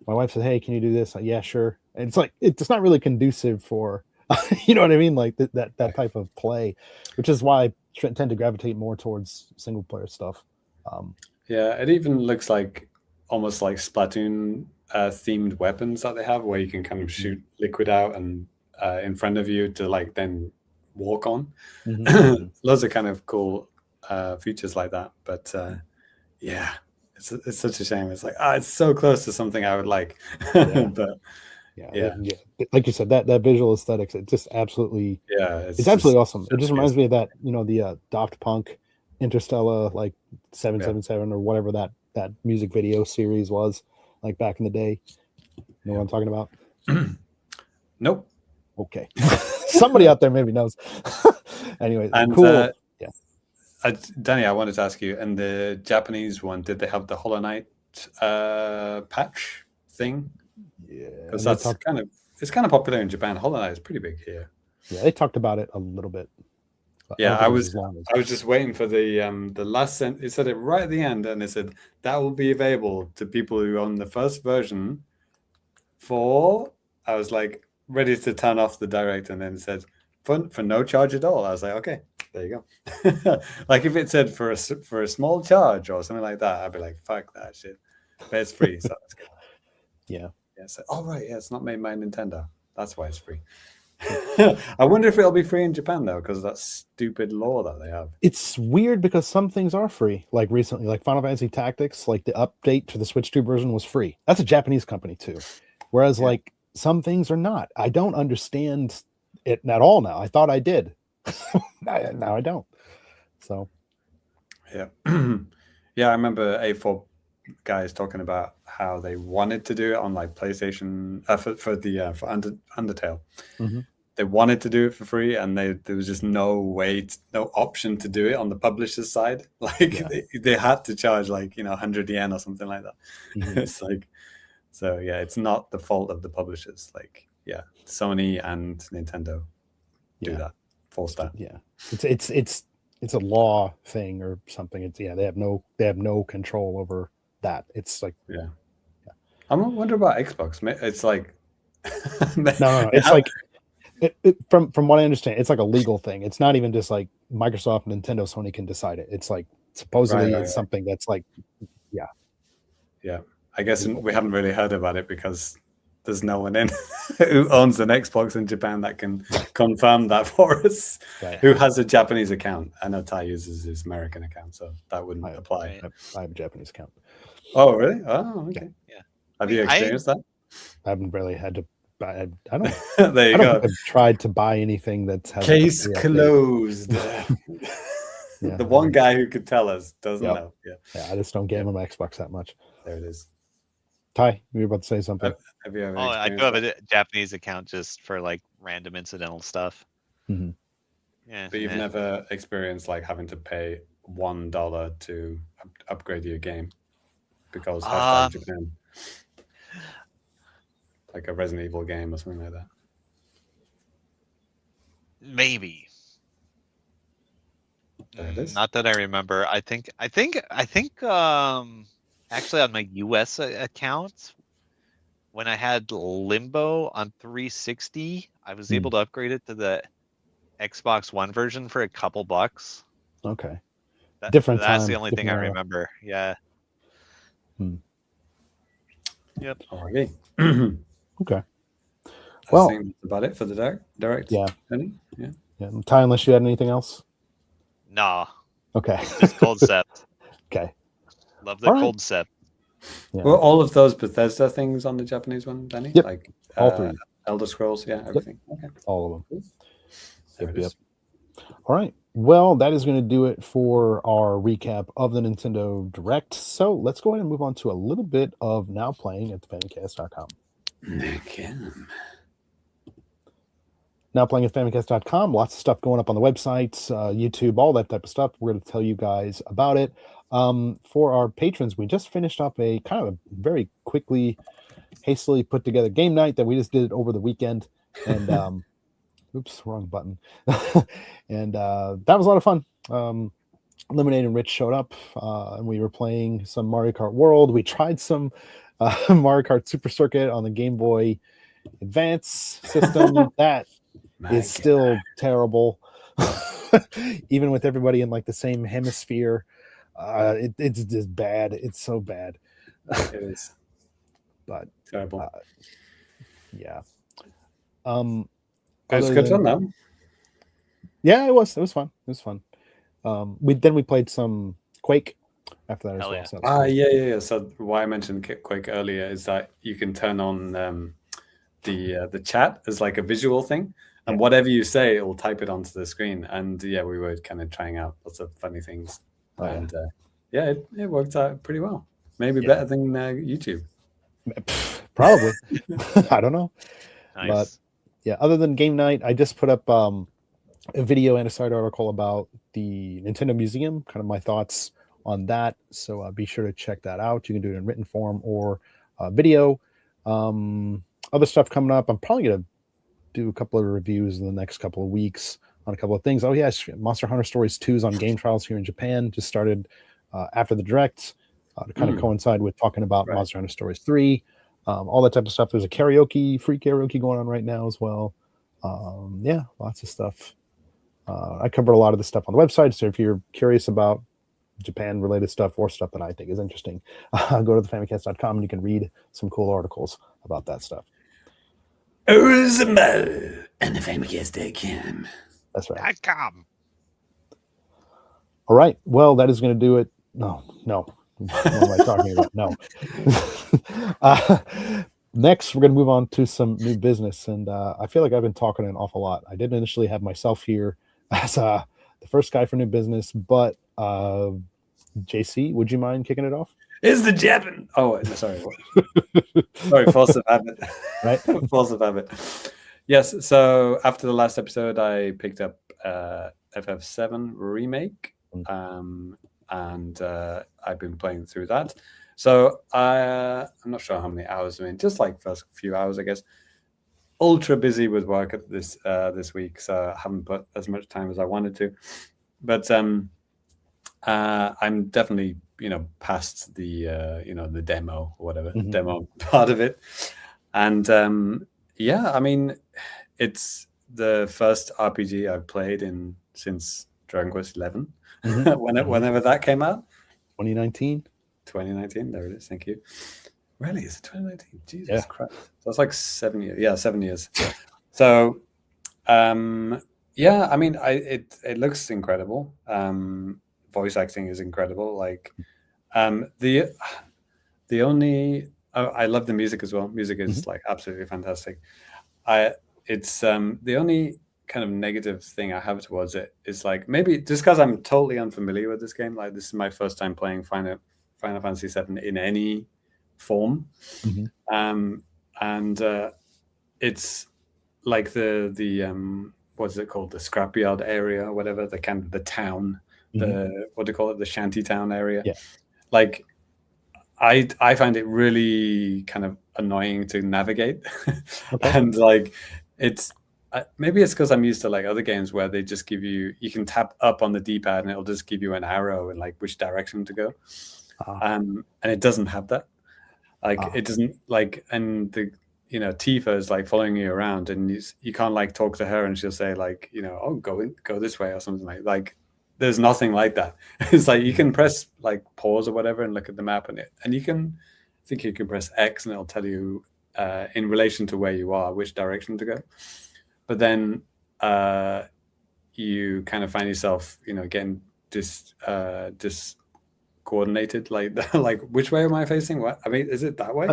My wife says, "Hey, can you do this?" Yeah, sure. And it's like it's not really conducive for, you know what I mean? Like that type of play, which is why I tend to gravitate more towards single player stuff. Yeah, it even looks like almost like Splatoon themed weapons that they have, where you can kind of shoot liquid out and in front of you to like then walk on. Loads of kind of cool features like that. But yeah, it's such a shame. It's like it's so close to something I would like. But yeah, like you said, that visual aesthetics, it just absolutely it's absolutely awesome. It just reminds me of that, the Daft Punk Interstellar like 777 or whatever that music video series was like back in the day. You know what I'm talking about? Nope. Okay. Somebody out there maybe knows. Anyway, and, cool. Danny, I wanted to ask you, in the Japanese one, did they have the Hollow Knight patch thing? Yeah, because that's kind of popular in Japan. Hollow Knight is pretty big here. Yeah, they talked about it a little bit. Yeah, I was just waiting for the last sentence. It said it right at the end, and it said that will be available to people who own the first version for. I was like ready to turn off the direct, and then it said for no charge at all. I was like, okay, there you go. Like if it said for a small charge or something like that, I'd be like, fuck that shit. But it's free, so that's good. Yeah. Yeah. So, it's not made by Nintendo. That's why it's free. I wonder if it'll be free in Japan though, because of that stupid law that they have. It's weird because some things are free. Like recently, like Final Fantasy Tactics, like the update to the Switch 2 version was free. That's a Japanese company too. Whereas like some things are not. I don't understand it at all now. I thought I did. Now I don't. So yeah. Yeah, I remember A4 guys talking about how they wanted to do it on like PlayStation for Undertale. They wanted to do it for free, and there was just no option to do it on the publisher's side. Like they had to charge like 100 yen or something like that. It's like, so yeah, it's not the fault of the publishers. Like Sony and Nintendo do that, force that. Yeah, it's a law thing or something. It's they have no control over that. It's like I wonder about Xbox. It's like no. It's like from what I understand, it's like a legal thing. It's not even just like Microsoft, Nintendo, Sony can decide it. It's like supposedly it's something that's like yeah. I guess we haven't really heard about it because there's no one in who owns an Xbox in Japan that can confirm that for us. Right. Who has a Japanese account? I know Ty uses his American account, so that wouldn't apply. I have a Japanese account. Oh, really? Oh, okay. Yeah. Have you experienced that? I haven't really had to buy. I don't. There you go. I've tried to buy anything that's case closed. The one guy who could tell us doesn't know. Yeah, I just don't game on my Xbox that much. There it is. Ty, you were about to say something. Have you ever I do have a Japanese account just for like random incidental stuff. Yeah, but you've never experienced like having to pay $1 to upgrade your game because Japan, like a Resident Evil game or something like that. Maybe. There it is. Not that I remember. I think actually on my US account, when I had Limbo on 360, I was able to upgrade it to the Xbox One version for a couple bucks. Okay. That's time, the only thing I different era. remember. Yeah. Yep. Okay. Okay. I Well- think that's about it for the direct. Yeah. Any? Yeah. Yeah. Ty, unless you had anything else? Nah, Okay. just cold sept. Okay. Love the All right. cold sept. Yeah. Well, all of those Bethesda things on the Japanese one, Danny? Yep. Like All three. Elder Scrolls, yeah, everything. Okay. All of them. There Yep, it is. All right. Well, that is going to do it for our recap of the Nintendo Direct. So let's go ahead and move on to a little bit of now playing at thefamicast.com. Okay. Now playing at Famicast.com. Lots of stuff going up on the website, YouTube, all that type of stuff. We're going to tell you guys about it. For our patrons, we just finished up a kind of a very quickly, hastily put together game night that we just did over the weekend. And oops, wrong button. And that was a lot of fun. Lemonade and Rich showed up, and we were playing some Mario Kart World. We tried some Mario Kart Super Circuit on the Game Boy Advance system. That is still terrible. Even with everybody in like the same hemisphere, it's just bad. It's so bad. It is But terrible. yeah. It's other good than- fun though. Yeah, it was fun. It was fun. We played some Quake after that as Hell well. yeah. So that was fun. Yeah. So why I mentioned Quake earlier is that you can turn on the chat as like a visual thing, and whatever you say, it will type it onto the screen. And yeah, we were kind of trying out lots of funny things, Oh, yeah. and it worked out pretty well. Maybe better than YouTube. Probably. I don't know. Nice. But yeah, other than game night, I just put up a video and a side article about the Nintendo Museum, kind of my thoughts on that. So be sure to check that out. You can do it in written form or video. Other stuff coming up. I'm probably going to do a couple of reviews in the next couple of weeks on a couple of things. Oh, yes, Monster Hunter Stories 2 is on game trials here in Japan. Just started after the Direct to kind of coincide with talking about Monster Hunter Stories 3. All that type of stuff. There's a free karaoke going on right now as well. Yeah, lots of stuff. I covered a lot of the stuff on the website. So if you're curious about Japan related stuff or stuff that I think is interesting, go to thefamicast.com and you can read some cool articles about that stuff. And the Famicast.com. That's right. .com. All right. Well, that is going to do it. No. What am I talking about? No. Next, we're going to move on to some new business. And I feel like I've been talking an awful lot. I didn't initially have myself here as the first guy for new business, but JC, would you mind kicking it off? Is the Japan? Oh, sorry. Sorry, force of habit. Right. Force of habit. Yes. So after the last episode, I picked up FF7 Remake, and I've been playing through that. So I'm not sure how many hours I'm in, just like first few hours, I guess. Ultra busy with work at this week, so I haven't put as much time as I wanted to. But I'm definitely past the the demo or whatever demo part of it, and I mean it's the first RPG I've played since Dragon Quest XI, whenever that came out. 2019. There it is. Thank you. Really, is it 2019? Jesus Christ! So it's like 7 years. Yeah, 7 years. So, I mean, it looks incredible. Voice acting is incredible. Like, the only I love the music as well. Music is like absolutely fantastic. It's the only kind of negative thing I have towards it is like maybe just because I'm totally unfamiliar with this game. Like, this is my first time playing Final Fantasy VII in any form, and it's like the what's it called, the scrapyard area or whatever, the kind of the town, the what do you call it, the shanty town area. Like I find it really kind of annoying to navigate. And like it's maybe it's because I'm used to like other games where they just give you can tap up on the D-pad and it'll just give you an arrow and like which direction to go. And it doesn't have that. Like it doesn't like, and the Tifa is like following you around, and you can't like talk to her and she'll say like, oh, go this way or something like there's nothing like that. It's like you can press like pause or whatever and look at the map, and you can press X and it'll tell you in relation to where you are which direction to go. But then you kind of find yourself getting coordinated, like which way am I facing? What I mean, is it that way?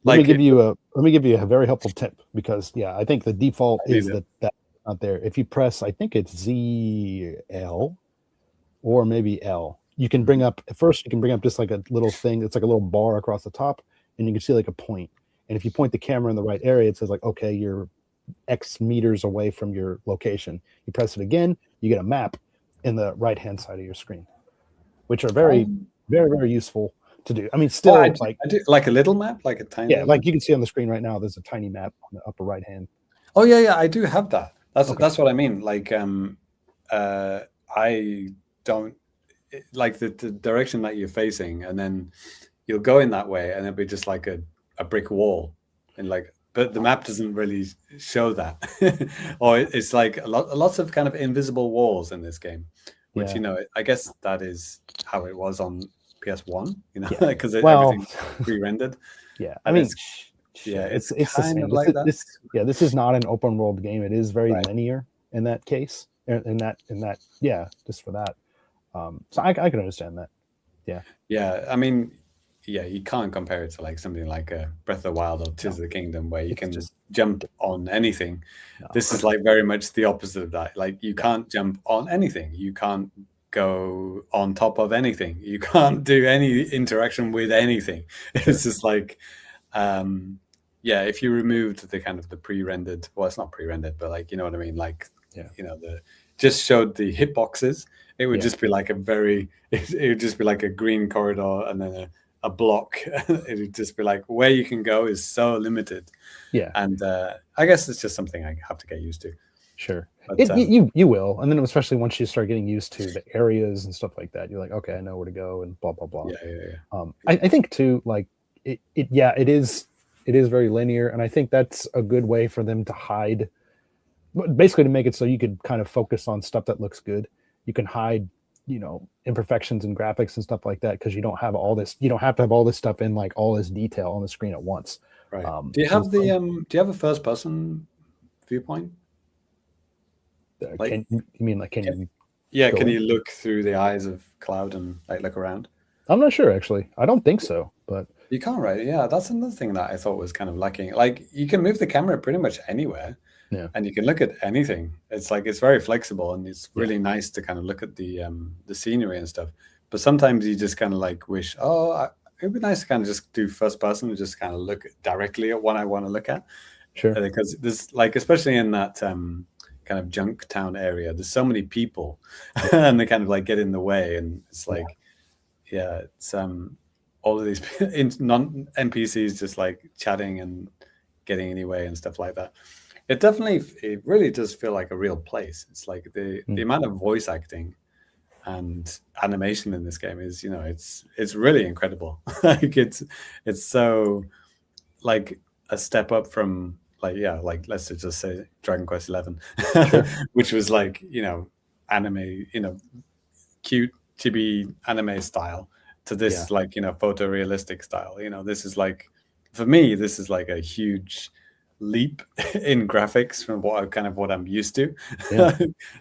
Let me give you a very helpful tip, because I think the default is that out there. If you press, I think it's ZL or maybe L, you can bring up just like a little thing. It's like a little bar across the top, and you can see like a point. And if you point the camera in the right area, it says like, okay, you're X meters away from your location. You press it again, you get a map in the right hand side of your screen, which are very, very, very useful to do. I mean, still, I do like a little map, like a tiny. Yeah, like you can see on the screen right now. There's a tiny map on the upper right hand. Oh yeah, I do have that. That's what I mean. Like, I don't like the direction that you're facing, and then you'll go in that way, and it'll be just like a brick wall, and like, but the map doesn't really show that, or it's like lots of kind of invisible walls in this game, which I guess that is how it was on PS1, because everything's pre-rendered. Yeah, I mean, it's kind of like that. This is not an open world game. It is very linear in that case. In that, just for that. So I can understand that. Yeah. I mean, you can't compare it to like something like Breath of the Wild or Tears of the Kingdom, where you can just jump on anything. No. This is like very much the opposite of that. Like you can't jump on anything. You can't go on top of anything. You can't do any interaction with anything. It's just like, if you removed the kind of the pre-rendered, well, it's not pre-rendered, but like, you know what I mean? Like, just showed the hitboxes. It would just be like it would just be like a green corridor and then a block. It would just be like where you can go is so limited. Yeah. And I guess it's just something I have to get used to. Sure. But, you will. And then especially once you start getting used to the areas and stuff like that, you're like, okay, I know where to go and blah, blah, blah. Yeah. I think too, like it is very linear. And I think that's a good way for them to hide, basically to make it so you could kind of focus on stuff that looks good. You can hide, imperfections in graphics and stuff like that, because you don't have all this. You don't have to have all this stuff in like all this detail on the screen at once. Right. Do you have a first person viewpoint? Can you? Yeah. Can you look through the eyes of Cloud and like look around? I'm not sure actually. I don't think so, but you can't, right? Yeah, that's another thing that I thought was kind of lacking. Like you can move the camera pretty much anywhere. Yeah. And you can look at anything. It's like it's very flexible, and it's really nice to kind of look at the scenery and stuff. But sometimes you just kind of like wish, it'd be nice to kind of just do first person and just kind of look directly at what I want to look at. Sure. Because there's like, especially in that kind of junk town area, there's so many people, and they kind of like get in the way, and it's like, it's all of these non NPCs just like chatting and getting in the way and stuff like that. It really does feel like a real place. It's like the amount of voice acting and animation in this game is, it's really incredible. Like it's so like a step up from like let's just say Dragon Quest XI, sure. Which was like, anime, cute chibi anime style to this like, photorealistic style. This is like, for me, this is like a huge leap in graphics from what I'm used to,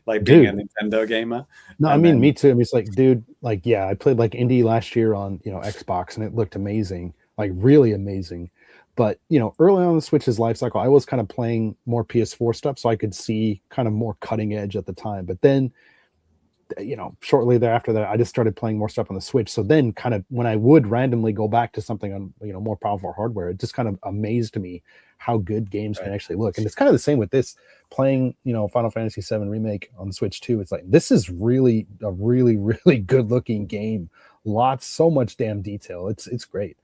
like being a Nintendo gamer. No, I mean, me too. I mean, it's like, dude, like, I played like indie last year on, Xbox, and it looked amazing, like really amazing. But, early on the Switch's life cycle, I was kind of playing more PS4 stuff, so I could see kind of more cutting edge at the time. But then, shortly thereafter that, I just started playing more stuff on the Switch. So then kind of when I would randomly go back to something on, more powerful hardware, it just kind of amazed me how good games can actually look. And it's kind of the same with this, playing, Final Fantasy VII Remake on the Switch too. It's like, this is really a really, really good looking game. So much damn detail. It's great.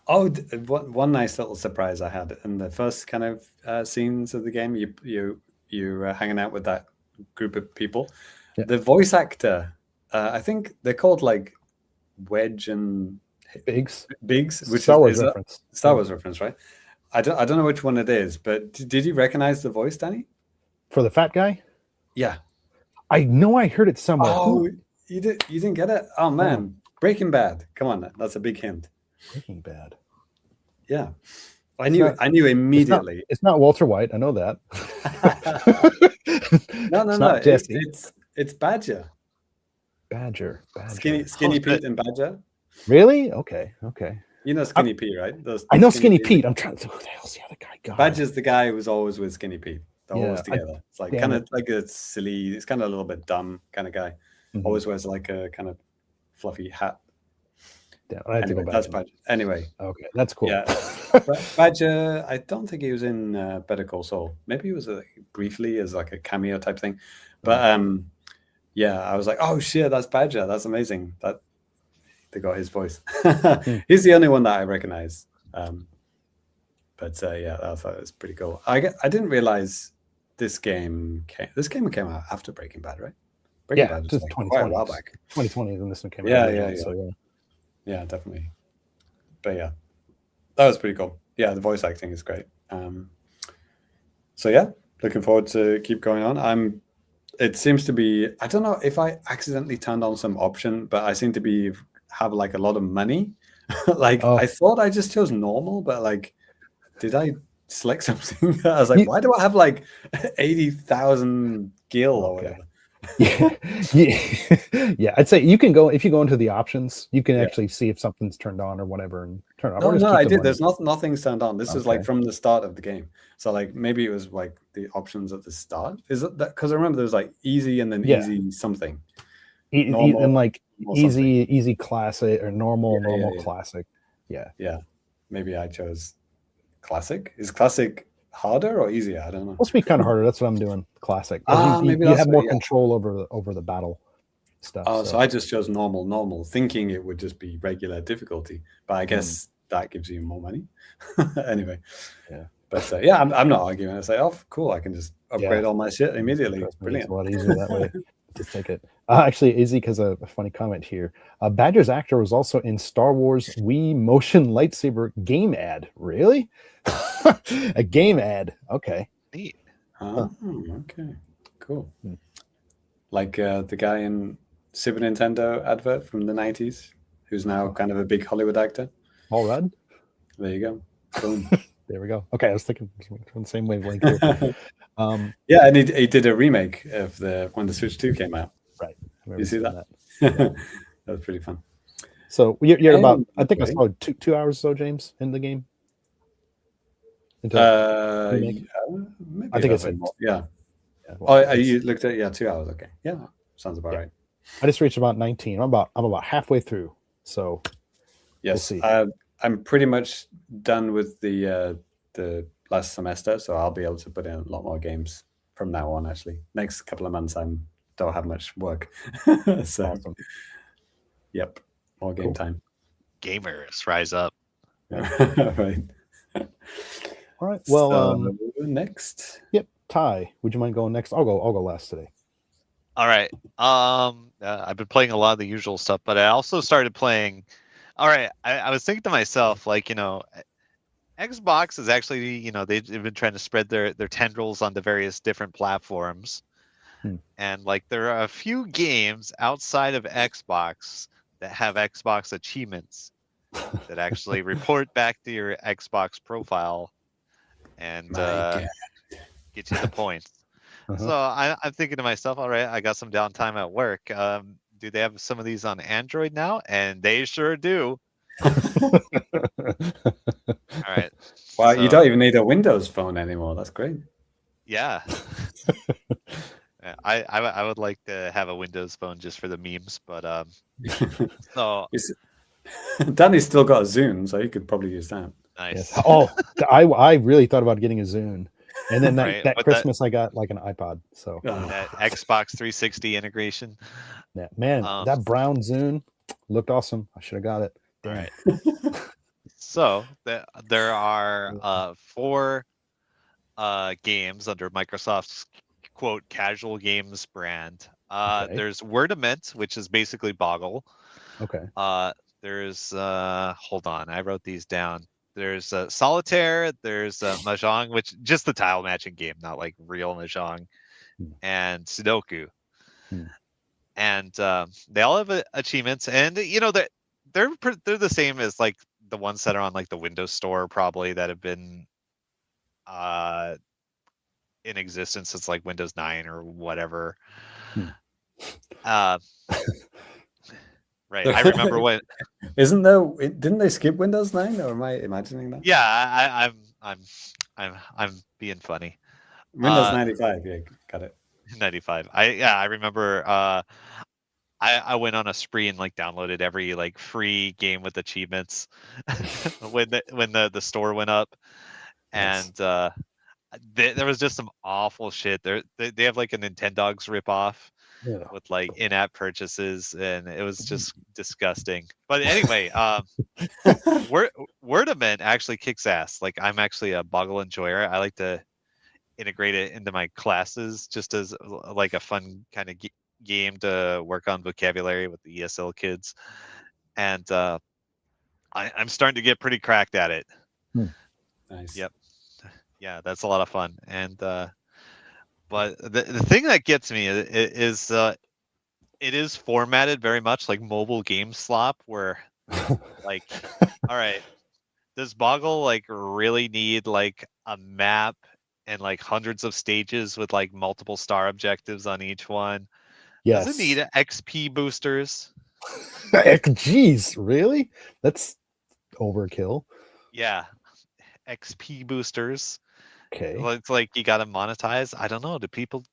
Oh, one nice little surprise I had in the first kind of scenes of the game. You you're hanging out with that group of people. Yeah. The voice actor, I think they're called like Wedge and Biggs, which Star Wars is reference. Star Wars reference, right? I don't know which one it is, but did you recognize the voice, Danny? For the fat guy? Yeah. I know I heard it somewhere. Oh, you didn't get it? Oh man, Breaking Bad. Come on, that's a big hint. Breaking Bad. Yeah, I knew immediately. It's not Walter White. I know that. No. Jesse. It's Badger. Badger. Skinny Pete and Badger. Really? Okay. You know Skinny Pete, right? I know Skinny Pete. I'm trying to think who the hell's the other guy. God. Badger's the guy who's always with Skinny Pete. They're always together. It's like kind of like a silly. It's kind of a little bit dumb kind of guy. Mhm. Always wears like a kind of fluffy hat. Yeah, I have to go back. That's Badger. Anyway. Okay, that's cool. Yeah. Badger, I don't think he was in Better Call Saul. Maybe he was briefly as like a cameo type thing. But yeah, I was like, oh shit, that's Badger. That's amazing. That they got his voice. He's the only one that I recognize. But yeah, I thought it was pretty cool. I didn't realize this game came out after Breaking Bad, right? Breaking Bad was just like 2020. quite a while back. 2020 when this one came Yeah, out. yeah. So, Yeah, definitely. But yeah, that was pretty cool. Yeah, the voice acting is great. So yeah, looking forward to keep going on. It seems to be, I don't know if I accidentally turned on some option, but I seem to have like a lot of money. I thought I just chose normal, but like, did I select something? I was like, why do I have like 80,000 gil or whatever? Yeah. I'd say you can go, if you go into the options, you can actually see if something's turned on or whateber and turn it on. No, I did. There's nothing's turned on. This is like from the start of the game. So like maybe it was like the options at the start. Is it that? Because I remember there was like easy and then easy something. Normal, and like easy classic or normal classic. Yeah. Maybe I chose classic. Is classic harder or easier? I don't know. Must be kind of harder. That's what I'm doing. Classic. Maybe you have more control over the battle stuff. Oh, so I just chose normal, thinking it would just be regular difficulty. But I guess that gives you more money. Anyway. Yeah. But yeah, I'm not arguing. I say, oh, cool. I can just upgrade all my shit immediately. Brilliant. It's a lot easier that way. Just take it. Actually, Izzy, because a funny comment here. Badger's actor was also in Star Wars Wii motion lightsaber game ad. Really? A game ad. Okay. Neat. Okay. Cool. Like the guy in Super Nintendo advert from the 90s, who's now kind of a big Hollywood actor. All right. There you go. Boom. There we go. Okay, I was thinking on the same wavelength here. Yeah, and he did a remake of when the Switch 2 came out. Right. You see that? Yeah. That was pretty fun. So you're about, I think I saw 2 hours or so, James, in the game. Maybe I think it's more. Yeah. Well, you looked at 2 hours. Okay. Yeah, sounds about right. I just reached about 19. I'm about halfway through. So yes, we'll see. I'm pretty much done with the last semester, so I'll be able to put in a lot more games from now on. Actually, next couple of months I don't have much work. So, awesome. Yep, more game time. Gamers, rise up. Right. All right. Well, so, next. Yep. Ty, would you mind going next? I'll go last today. All right. I've been playing a lot of the usual stuff, but I also started playing. All right. I was thinking to myself, like, Xbox is actually, they've been trying to spread their tendrils onto various different platforms. And like there are a few games outside of Xbox that have Xbox achievements that actually report back to your Xbox profile and get you the points. So I'm thinking to myself, all right, I got some downtime at work. Do they have some of these on Android now? And they sure do. All right. Wow, you don't even need a Windows phone anymore. That's great. Yeah. I would like to have a Windows phone just for the memes, but so Danny's still got a Zune, so you could probably use that. Nice. Yes. Oh, I really thought about getting a Zune, and then that Right, Christmas I got like an iPod. So that Xbox 360 integration. yeah, man, that brown Zune looked awesome. I should have got it. All right. So there are 4 games under Microsoft's quote casual games brand. Okay. There's Wordament, which is basically Boggle. Okay. There's hold on, I wrote these down. There's Solitaire, there's Mahjong, which just the tile matching game, not like real Mahjong, and Sudoku. And they all have achievements, and you know they're the same as like the ones that are on like the Windows Store probably that have been in existence since like Windows 9 or whatever. Right. I remember when. Isn't there? Didn't they skip Windows 9? Or am I imagining that? Yeah, I'm being funny. Windows 95. Yeah, got it. 95. I remember. I went on a spree and like downloaded every like free game with achievements when the store went up, and there was just some awful shit. They have like a Nintendogs ripoff. Yeah. With like in-app purchases, and it was just disgusting. But anyway, Wordament actually kicks ass. Like I'm actually a Boggle enjoyer. I like to integrate it into my classes just as like a fun kind of game to work on vocabulary with the ESL kids, and I'm starting to get pretty cracked at it. Nice. Yep. Yeah, that's a lot of fun. And but the thing that gets me is it is formatted very much like mobile game slop, where like, all right, does Boggle like really need like a map and like hundreds of stages with like multiple star objectives on each one? Yes. Does it need XP boosters? Jeez, really? That's overkill. Yeah, XP boosters. Okay. Well, it's like you gotta monetize. I don't know. Do people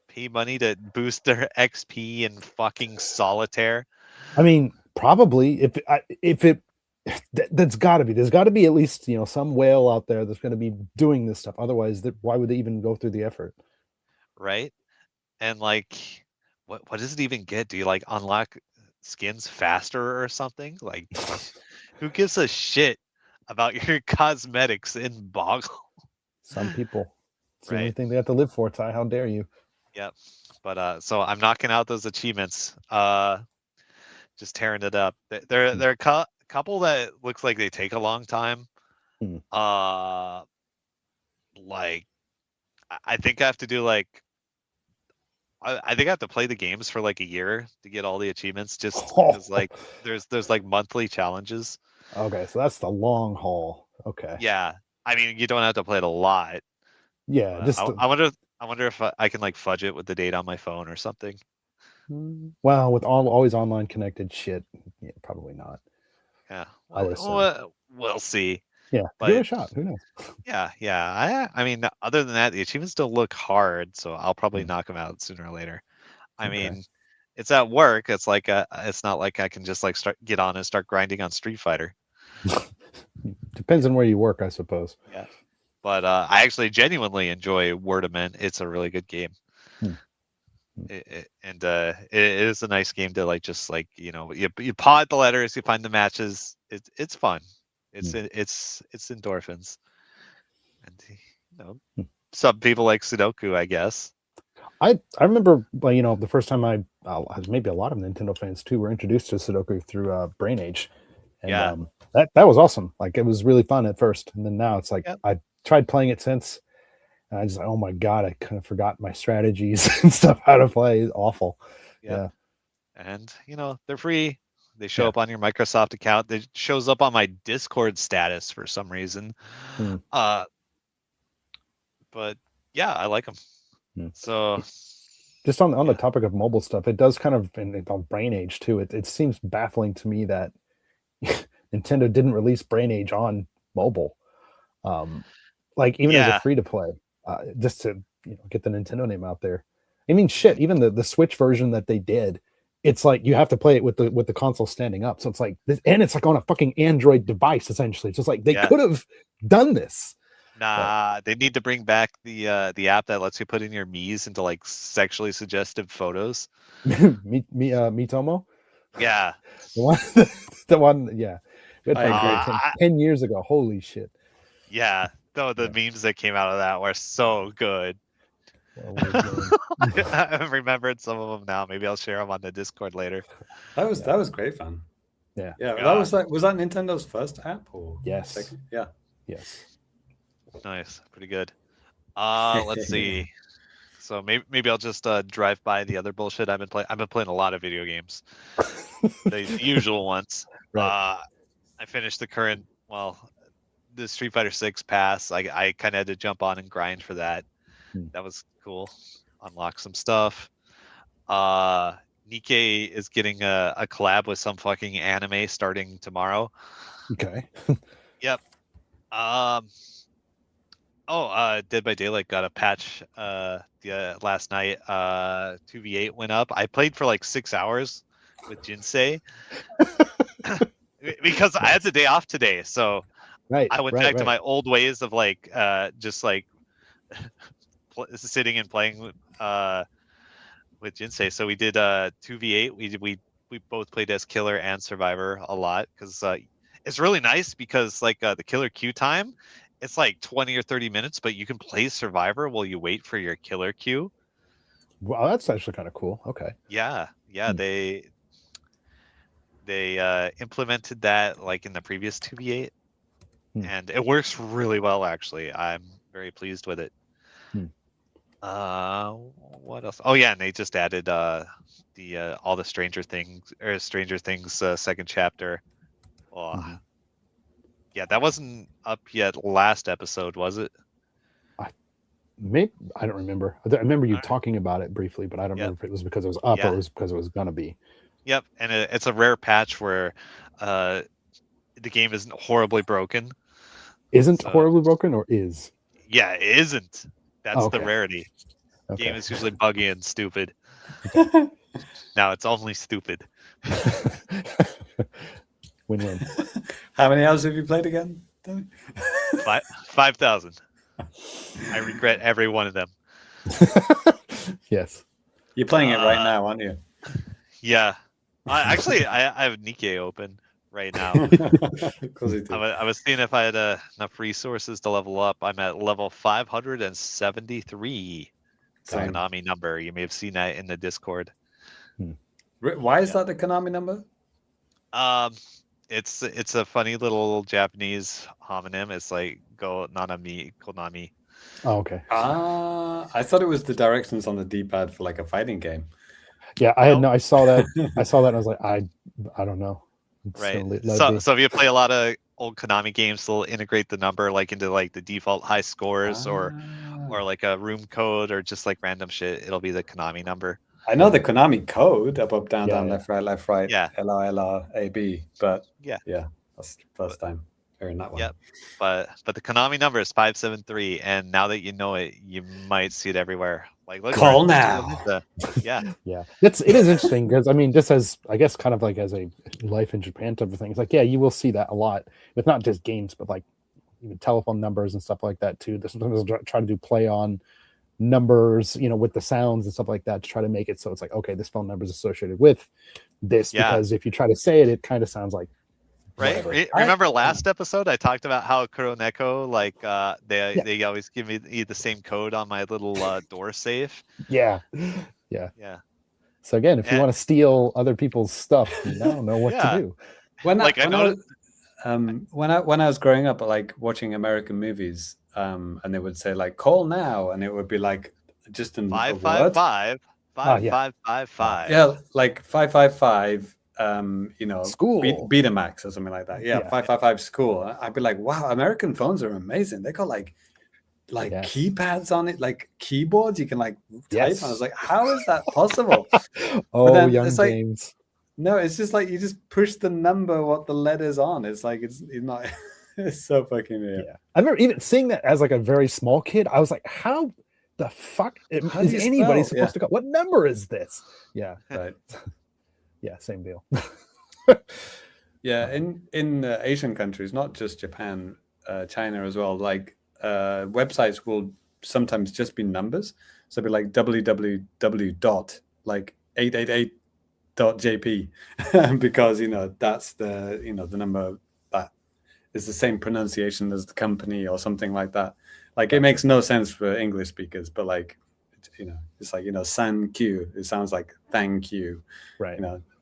pay money to boost their XP in fucking Solitaire? I mean, probably if it that's got to be. There's got to be at least some whale out there that's going to be doing this stuff. Otherwise, why would they even go through the effort? Right. And like, what does it even get? Do you like unlock skins faster or something? Like, who gives a shit about your cosmetics in Boggle? Some people. It's the only Right. thing they have to live for, Ty. How dare you? Yep. But so I'm knocking out those achievements. Just tearing it up. There are a couple that looks like they take a long time. Like I think I have to do like I think I have to play the games for like a year to get all the achievements, just because like there's like monthly challenges. Okay, so that's the long haul. Okay. Yeah, I mean you don't have to play it a lot. Yeah, just I wonder if I can like fudge it with the data on my phone or something. Well, with always online connected shit, yeah, probably not. Yeah, we'll see. Yeah, but, give it a shot. Who knows? Yeah. I mean, other than that, the achievements don't look hard, so I'll probably knock them out sooner or later. I mean, it's at work. It's like it's not like I can just like get on and start grinding on Street Fighter. Depends on where you work, I suppose. Yeah, but I actually genuinely enjoy Wordament. It's a really good game. It is a nice game to like just like you pod the letters, you find the matches. It's fun. It's endorphins, and some people like Sudoku, I guess. I remember the first time maybe a lot of Nintendo fans too were introduced to Sudoku through Brain Age, and that was awesome. Like it was really fun at first, and then now it's like I tried playing it since. And I just like, oh my god, I kind of forgot my strategies and stuff, how to play. It's awful. Yeah. And they're free. They show up on your Microsoft account. It shows up on my Discord status for some reason. But yeah, I like them. So just on the topic of mobile stuff, it does kind of on Brain Age too. It seems baffling to me that Nintendo didn't release Brain Age on mobile. Like even as a free to play. Just to get the Nintendo name out there. I mean, shit. Even the Switch version that they did, it's like you have to play it with the console standing up. So it's like this, and it's like on a fucking Android device essentially. It's just like they could have done this. Nah, they need to bring back the app that lets you put in your Miis into like sexually suggestive photos. Mitomo. Yeah, the one. Yeah, we had 10 years ago. Holy shit. Yeah, though the memes that came out of that were so good. Well, we're doing- I remembered some of them now. Maybe I'll share them on the Discord later. That was great fun. Yeah. Yeah. Yeah. That was that Nintendo's first app or Yes. second? Yeah. Yes. Nice, pretty good. Let's see. So maybe I'll just drive by the other bullshit I've been playing. I've been playing a lot of video games, the usual ones. Right. I finished the Street Fighter 6 pass. I kind of had to jump on and grind for that. That was cool. Unlock some stuff. Nikkei is getting a collab with some fucking anime starting tomorrow. Okay. Yep. Dead by Daylight got a patch last night. 2v8 went up. I played for like 6 hours with Jinsei because I had the day off today, so Right. I went back to my old ways of like just like sitting and playing with Jinsei. So we did 2v8. We both played as killer and survivor a lot because it's really nice because like the killer queue time, it's like 20 or 30 minutes, but you can play survivor while you wait for your killer queue. Wow, that's actually kind of cool. Okay. Yeah. They implemented that like in the previous 2v8, and it works really well. Actually, I'm very pleased with it. What else? Oh yeah, and they just added all the Stranger Things second chapter. Oh, yeah, that wasn't up yet last episode, was it? Maybe I don't remember. I remember you talking about it briefly, but I don't remember if it was because it was up or it was because it was gonna be. Yep, and it's a rare patch where the game isn't horribly broken. Isn't horribly broken or is? Yeah, it isn't. That's the rarity. Okay. Game is usually buggy and stupid. Now it's only stupid. Win-win. How many hours have you played again? 5,000. I regret every one of them. Yes. You're playing it right now, aren't you? Yeah. I have Nikkei open right now. I was seeing if I had enough resources to level up. I'm at level 573. It's a Konami number. You may have seen that in the Discord. Why is that the Konami number? It's a funny little Japanese homonym. It's like Go Nanami Konami. Oh, okay. I thought it was the directions on the D-pad for like a fighting game. Yeah, I saw that. I saw that and I was like, I don't know. Right. So if you play a lot of old Konami games, they'll integrate the number like into like the default high scores or like a room code or just like random shit. It'll be the Konami number. I know the Konami code up, down, left, right. Yeah. LR, AB, but yeah, that's the first time hearing that one. Yep. But the Konami number is 573, and now that you know it, you might see it everywhere. Like call now. Yeah. Yeah. It is interesting because I mean, just as I guess kind of like as a life in Japan type of thing, it's like, yeah, you will see that a lot with not just games, but like even telephone numbers and stuff like that too. Sometimes they'll try to do play on numbers, with the sounds and stuff like that to try to make it so it's like, okay, this phone number is associated with this because if you try to say it, it kind of sounds like right. Remember last episode I talked about how Kuroneko they always give me the same code on my little door safe. Yeah. So again, if you want to steal other people's stuff, you now know what to do. When I was growing up, like watching American movies, and they would say like call now, and it would be like just in 555 5555. Yeah, like 555. School Betamax or something like that. Yeah, 555 school. I'd be like, wow, American phones are amazing. They got like keypads on it, like keyboards you can like type. I was like, how is that possible? Young games. No, it's just like you just push the number what the letters on. It's like it's not. It's so fucking weird. Yeah, I remember even seeing that as like a very small kid. I was like, how the fuck is anybody supposed to go? What number is this? Yeah, right. Yeah, same deal. Yeah, in Asian countries, not just Japan, China as well. Like websites will sometimes just be numbers. So it'd be like www.888.jp because that's the the number that is the same pronunciation as the company or something like that. Like, it makes no sense for English speakers, but like, it's like, san Q. It sounds like thank you, Right.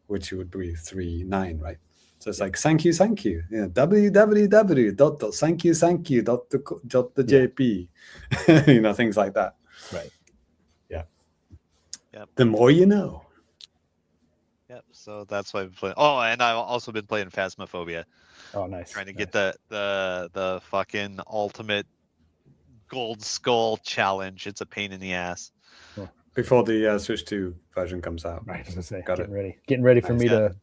Which would be 3-9, right? So it's like thank you, www.thankyou.jp, things like that. Right. Yeah. Yep. The more you know. Yep. So that's why I've been playing. Oh, and I've also been playing Phasmophobia. Oh, nice. Trying to get the fucking ultimate gold skull challenge. It's a pain in the ass. Before the Switch 2 version comes out. Right, as I say, Got getting ready for Nice. me to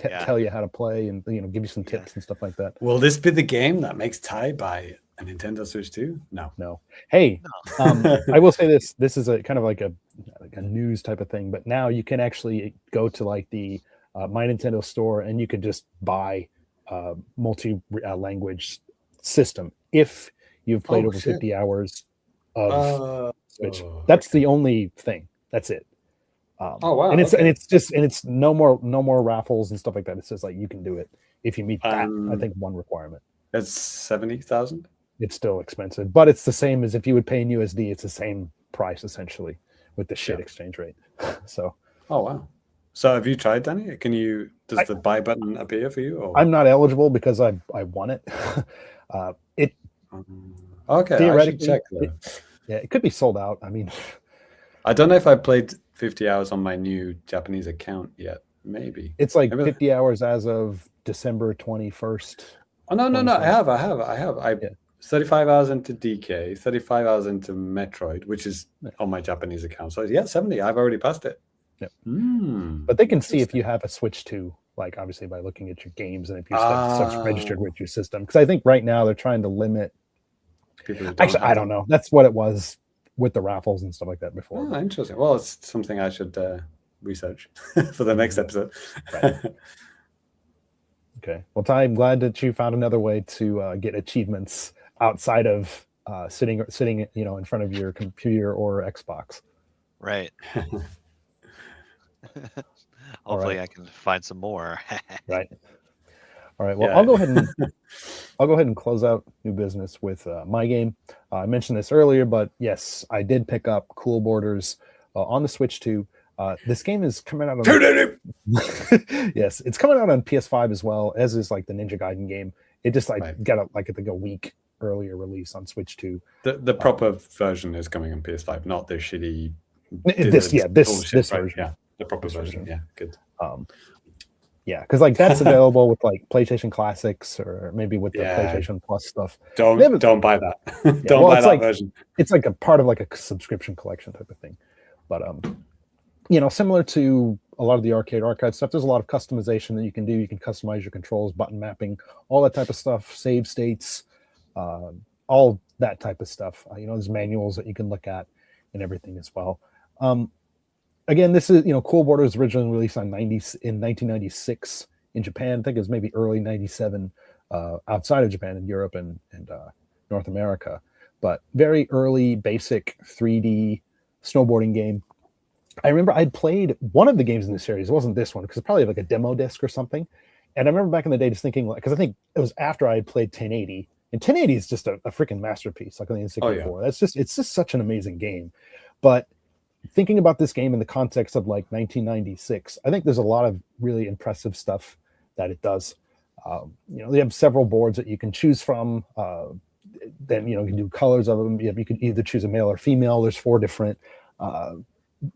Yeah. tell you how to play and give you some tips and stuff like that. Will this be the game that makes Ty buy a Nintendo Switch 2? No. Hey, I will say this. This is a kind of like a news type of thing, but now you can actually go to like the My Nintendo store and you can just buy multi-language system if you've played over 50 hours of Switch. That's the only thing. That's it. Wow! And it's no more raffles and stuff like that. It's just like you can do it if you meet that. I think one requirement. That's 70,000. It's still expensive, but it's the same as if you would pay in USD. It's the same price essentially with the shit exchange rate. So. Oh wow! So have you tried, Danny? Does the buy button appear for you? Or? I'm not eligible because I won it. Okay, theoretically, check it could be sold out. I mean, I don't know if I played 50 hours on my new Japanese account yet. Maybe it's like 50 hours as of December 21st. Oh no! I have. 35 hours into DK, 35 hours into Metroid, which is on my Japanese account. So yeah, 70. I've already passed it. Yep. But they can see if you have a Switch 2, like obviously by looking at your games and if you're stuff registered with your system. Because I think right now they're trying to limit. Actually, I don't know. That's what it was with the raffles and stuff like that before. Oh, interesting. Well, it's something I should research for the next episode. Right. Okay. Well, Ty, I'm glad that you found another way to get achievements outside of sitting, in front of your computer or Xbox. Right. Hopefully, I can find some more. Right. All right. Well, I'll go ahead and close out new business with my game. I mentioned this earlier, but yes, I did pick up Cool Borders on the Switch 2. This game is coming out on yes, it's coming out on PS5 as well, as is like the Ninja Gaiden game. It just got a week earlier release on Switch 2. The proper version is coming on PS5, not the shitty this version. Yeah, the proper version. Yeah, good. Yeah, because like that's available with like PlayStation Classics or maybe with the PlayStation Plus stuff. Don't buy that. Don't buy that version. It's like a part of like a subscription collection type of thing. But similar to a lot of the arcade stuff, there's a lot of customization that you can do. You can customize your controls, button mapping, all that type of stuff, save states, all that type of stuff. There's manuals that you can look at and everything as well. Again, this is, Cool Borders originally released in 1996 in Japan. I think it was maybe early 97 outside of Japan and Europe and North America. But very early, basic 3D snowboarding game. I remember I'd played one of the games in the series. It wasn't this one because it's probably like a demo disc or something. And I remember back in the day just thinking, because I think it was after I had played 1080. And 1080 is just a freaking masterpiece, like on the N64. Oh, yeah. It's just such an amazing game. But thinking about this game in the context of like 1996, I think there's a lot of really impressive stuff that it does. They have several boards that you can choose from. Then you can do colors of them. You can either choose a male or female. There's 4 different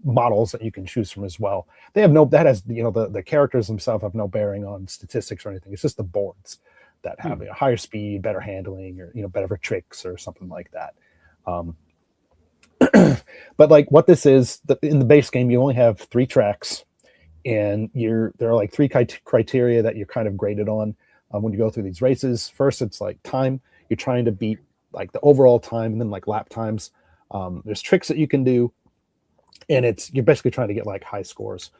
models that you can choose from as well. They have the characters themselves have no bearing on statistics or anything. It's just the boards that have higher speed, better handling, or better tricks or something like that. But like what this is, in the base game, you only have 3 tracks, and there are like 3 criteria that you're kind of graded on when you go through these races. First, it's like time. You're trying to beat like the overall time, and then like lap times. There's tricks that you can do, and you're basically trying to get like high scores.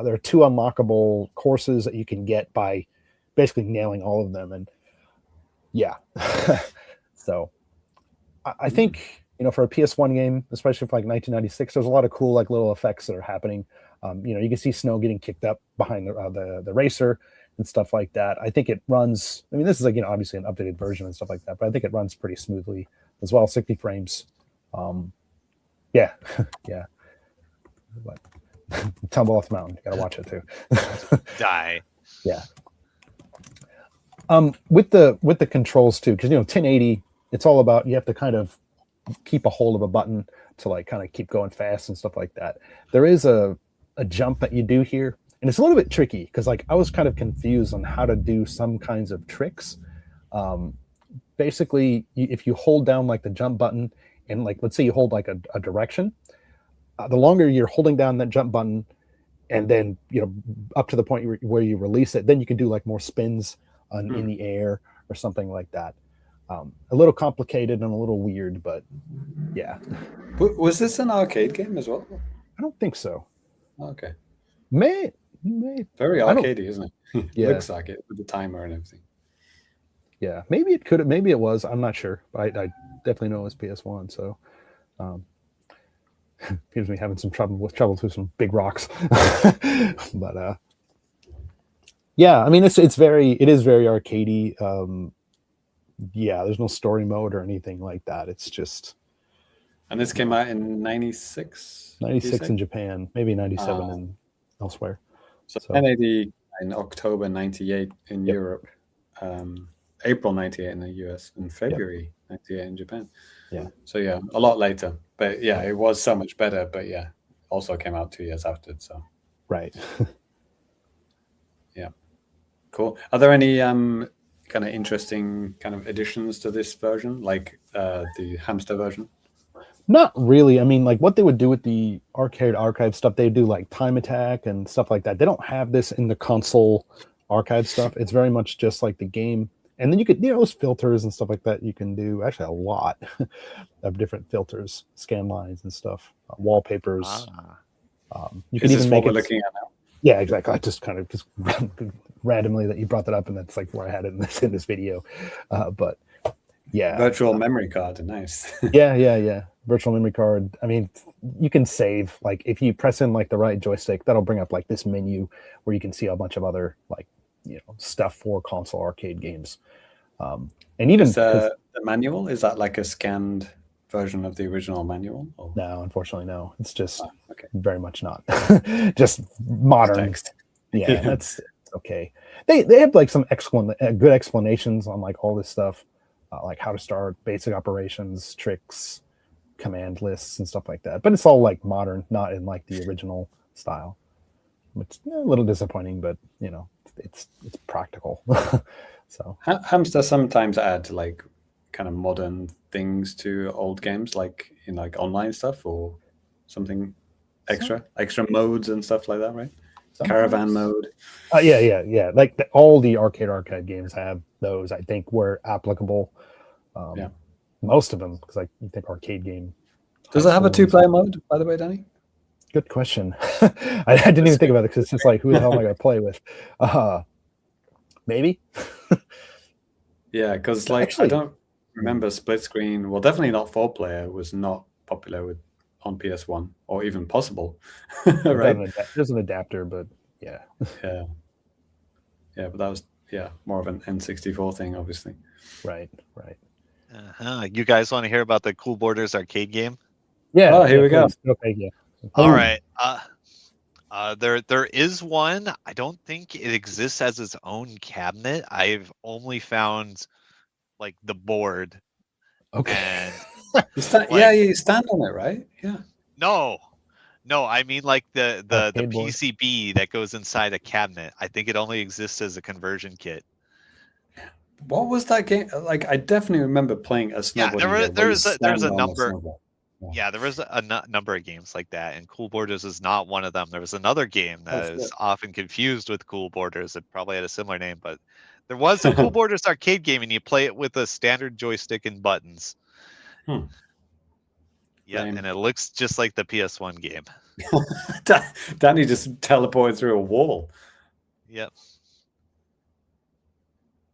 There are 2 unlockable courses that you can get by basically nailing all of them, and so I think. For a PS1 game, especially for like 1996, there's a lot of cool like little effects that are happening. You can see snow getting kicked up behind the racer, and stuff like that. I think it runs. I mean, this is like, obviously an updated version and stuff like that, but I think it runs pretty smoothly as well. 60 frames. Yeah, yeah. But tumble off the mountain. You gotta watch it too. Die. Yeah. With the controls too, because 1080, it's all about, you have to kind of keep a hold of a button to like kind of keep going fast and stuff like that. There is a jump that you do here, and it's a little bit tricky because like I was kind of confused on how to do some kinds of tricks. Basically, if you hold down like the jump button, and like let's say you hold like a direction, the longer you're holding down that jump button, and then up to the point where you release it, then you can do like more spins in the air or something like that. A little complicated and a little weird, but yeah. Was this an arcade game as well? I don't think so. Okay. May very arcadey, isn't it? Yeah. Looks like it with the timer and everything. Yeah, maybe it could. Maybe it was. I'm not sure. I definitely know it was PS1. So, gives me having some trouble through some big rocks. But yeah, I mean it is very arcadey. Yeah, there's no story mode or anything like that. It's just. And this came out in 96? 96 in Japan, maybe 97 in elsewhere. So 1080 in October 98 in Europe, April 98 in the US, and February 98 in Japan. Yeah. So yeah, a lot later. But yeah, it was so much better. But yeah, also came out 2 years after. So. Right. Yeah. Cool. Are there any kind of interesting kind of additions to this version, like the hamster version? Not really. I mean, like what they would do with the arcade archive stuff, they do like time attack and stuff like that. They don't have this in the console archive stuff. It's very much just like the game. And then you could, those filters and stuff like that, you can do actually a lot of different filters, scan lines and stuff, wallpapers. You can even make what it. We're looking at now. Yeah, exactly. I just kind of randomly that you brought that up, and that's like where I had it in this video. But yeah, virtual memory card, nice. yeah. Virtual memory card. I mean, you can save, like if you press in like the right joystick, that'll bring up like this menu where you can see a bunch of other like stuff for console arcade games. And even the manual, is that like a scanned version of the original manual? Or? No, unfortunately, no. It's just very much not. Just modern text. Yeah, that's okay. They have like some good explanations on like all this stuff, like how to start basic operations, tricks, command lists, and stuff like that. But it's all like modern, not in like the original style. It's a little disappointing, but it's practical. So Hamster sometimes add like kind of modern things to old games, like like online stuff or something extra modes and stuff like that, right? Sometimes. Caravan mode. Yeah. Like all the arcade games have those, I think, were applicable. Most of them, because you think arcade game. Does it have a 2-player mode, by the way, Danny? Good question. I didn't even think about it because it's just like, who the hell am I going to play with? Maybe. Yeah, because I don't remember split screen. Well, definitely not 4-player was not popular on PS1 or even possible, right? There's an adapter, but yeah. Yeah, but that was more of an N64 thing, obviously. Right. You guys want to hear about the Cool Borders arcade game? Yeah. Oh, here we go. Okay, yeah. All right. There is one. I don't think it exists as its own cabinet. I've only found like the board. Okay. And you stand on it, right? Yeah. No. I mean like the board. PCB that goes inside a cabinet. I think it only exists as a conversion kit. What was that game? Like I definitely remember playing a snowboarding game. There's a number. Yeah, there was a number of games like that, and Cool Borders is not one of them. There was another game that is often confused with Cool Borders. It probably had a similar name, but there was a Cool Borders arcade game, and you play it with a standard joystick and buttons. Yeah, and it looks just like the PS1 game. Danny just teleported through a wall. Yep.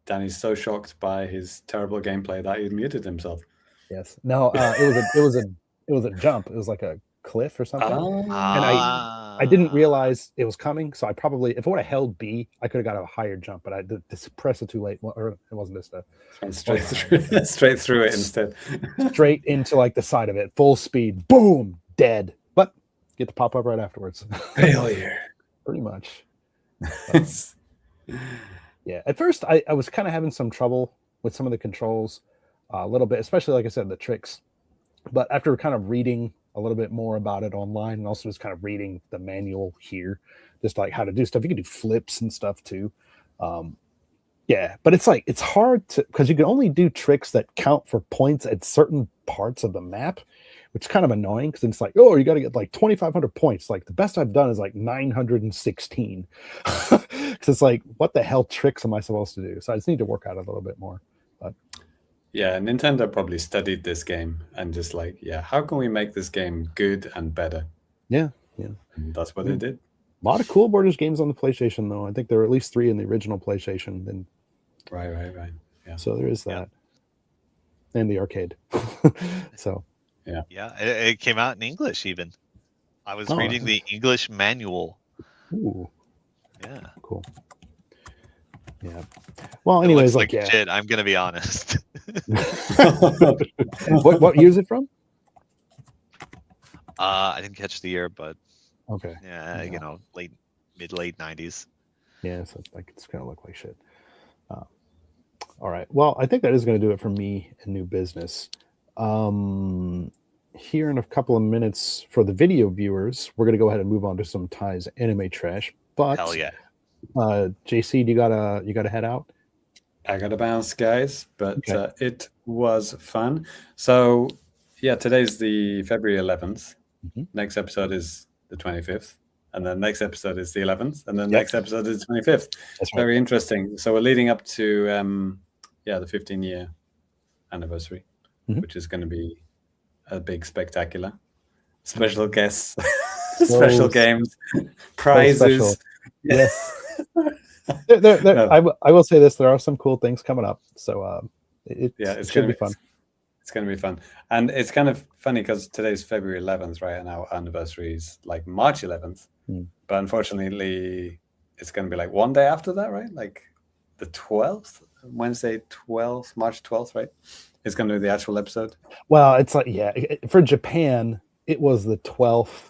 Danny's so shocked by his terrible gameplay that he muted himself. Yes. No, it was a jump. It was like a cliff or something. And I I didn't realize it was coming, so I probably, if I would have held B, I could have got a higher jump, but I did press it too late, or it wasn't this stuff. Straight through it instead. Straight into like the side of it, full speed, boom, dead. But get to pop up right afterwards. Failure. Pretty much. Yeah, at first I was kind of having some trouble with some of the controls, a little bit, especially like I said, the tricks. But after kind of reading a little bit more about it online, and also just kind of reading the manual here, just like how to do stuff. You can do flips and stuff too. Yeah, but it's like, it's hard to, because you can only do tricks that count for points at certain parts of the map, which is kind of annoying, because it's like, oh, you got to get like 2,500 points. Like the best I've done is like 916. Because it's like, what the hell tricks am I supposed to do? So I just need to work out a little bit more. But yeah, Nintendo probably studied this game and just like, yeah, how can we make this game good and better? Yeah. And that's what they did. A lot of cool Borders games on the PlayStation, though. I think there were at least 3 in the original PlayStation. And Right. Yeah. so there is that. And the arcade. So Yeah, it came out in English even. I was reading the English manual. ooh, Yeah. cool. Yeah. Well, It anyways, looks like, shit, I'm gonna be honest. what year is it from? I didn't catch the year, but Okay. yeah, you know, late 90s. Yeah, so it's like, it's gonna look like shit. All right. Well, I think that is going to do it for me in new business. Here in a couple of minutes for the video viewers, we're going to go ahead and move on to some Ty's anime trash. But Hell yeah. JC, you gotta head out. I got to bounce, guys, but Okay. it was fun. So, yeah, today's the February 11th. Mhm. Next episode is the 25th. And then next episode is the 11th. And then Yep. next episode is the 25th. That's right. Very interesting. So we're leading up to, the 15-year anniversary, Mhm. which is going to be a big spectacular. Special guests, special games, prizes. Yes. No. I will say this: there are some cool things coming up. So it should be fun. It's going to be fun. And it's kind of funny because today's February 11th, right? And our anniversary is like March 11th. But unfortunately, it's going to be like one day after that, right? Like the 12th, Wednesday 12th, March 12th, right? It's going to be the actual episode. Well, it's like, yeah, for Japan, it was the 12th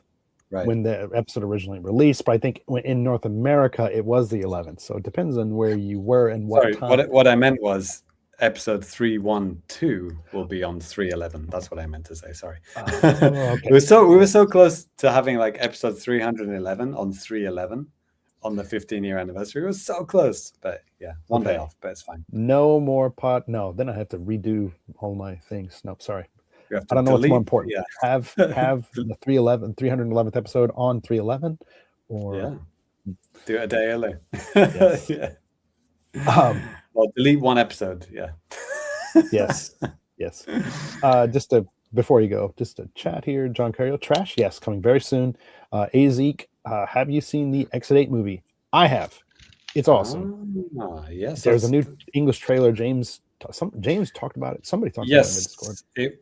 Right. when the episode originally released. But I think in North America, it was the 11th. So it depends on where you were and what Sorry, time. what I meant was episode 312 will be on 311. That's what I meant to say. Sorry. Okay. we were so close to having like episode 311 on 311 on the 15-year anniversary. It was so close, but yeah, one day off, but it's fine. No more pot. No, then I have to redo all my things. No, sorry. You have to I don't know what's more delete- important. Yeah. Have the 311th episode on 311, or Yeah. Do it a day early. Yes. Yeah. Well, delete one episode. Yeah. yes. Before you go, just a chat here. John Cario, trash. Yes, coming very soon. Azek, have you seen the Exit 8 movie? I have. It's awesome. Yes. There's a new English trailer. James talked about it. Somebody talked about it in the Discord.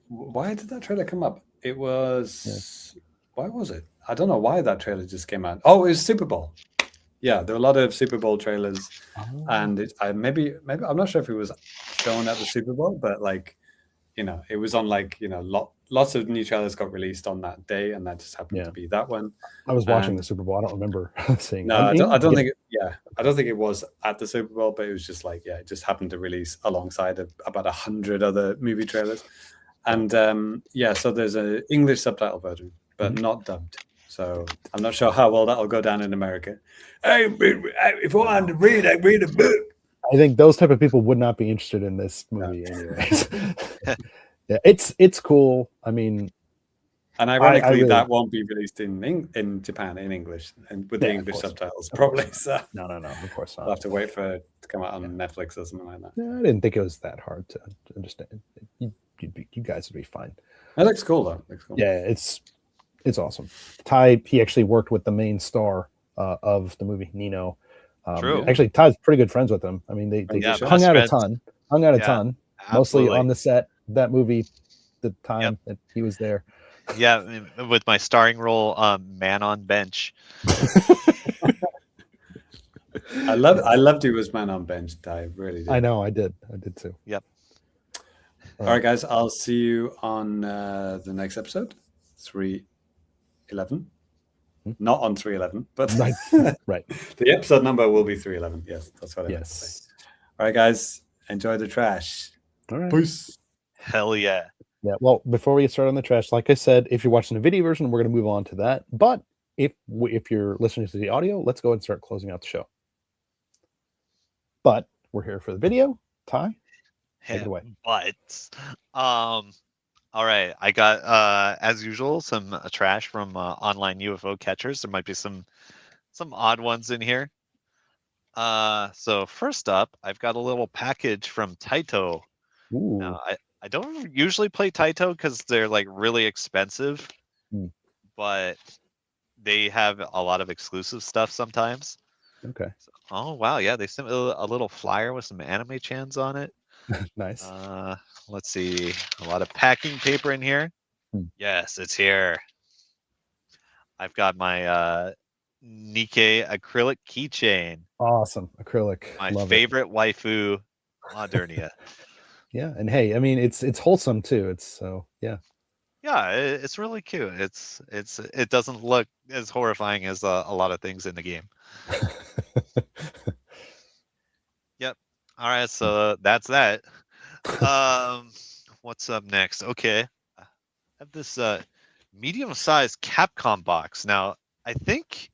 Why did that trailer come up? It was why was it? I don't know why that trailer just came out. Oh, it was Super Bowl. Yeah, there were a lot of Super Bowl trailers, and maybe I'm not sure if it was shown at the Super Bowl, but like, it was on like lots of new trailers got released on that day, and that just happened to be that one. I was watching the Super Bowl. I don't remember seeing. No, I don't think. I don't think it was at the Super Bowl, but it was just like it just happened to release alongside of about 100 other movie trailers, and so there's an English subtitle version, but not dubbed. So I'm not sure how well that'll go down in America. Hey, if I wanted to read, I read a book. I think those type of people would not be interested in this movie, anyways. Yeah, it's cool. I mean, and ironically, that won't be released in Japan in English and with the English subtitles, probably. So no, of course not. I'll have to wait for it to come out on Netflix or something like that. Yeah, I didn't think it was that hard to understand. You guys would be fine. It looks cool though. Yeah, it's awesome. Ty, he actually worked with the main star of the movie, Nino. True. Actually, Ty's pretty good friends with him. I mean, they hung out a ton. Mostly on the set. That movie, the time that he was there. Yeah, with my starring role, man on bench. I loved you as man on bench, I really did. I know, I did too. Yep. All right, guys, I'll see you on the next episode, 311. Not on 311, but Right. Right. the episode number will be 311. Yes, that's what I meant to say. Yes. All right, guys, enjoy the trash. All right. Peace. Hell yeah. Yeah. Well, before we get started on the trash, like I said, if you're watching the video version, we're going to move on to that. But if you're listening to the audio, let's go and start closing out the show. But we're here for the video. Ty, take it away. But all right, I got as usual some trash from online UFO catchers. There might be some odd ones in here. So first up, I've got a little package from Taito. Ooh. Now, I don't usually play Taito because they're like really expensive, but they have a lot of exclusive stuff sometimes. Okay. So, oh wow, yeah, they sent me a little flyer with some anime chans on it. Nice. Let's see, a lot of packing paper in here. Yes, it's here. I've got my Nikkei acrylic keychain. Awesome. Acrylic. My Love favorite waifu, Modernia. Yeah, and hey, I mean it's wholesome too. It's so yeah. Yeah, it's really cute. It doesn't look as horrifying as a lot of things in the game. Yep. All right, so that's that. What's up next? Okay, I have this medium-sized Capcom box. Now, I think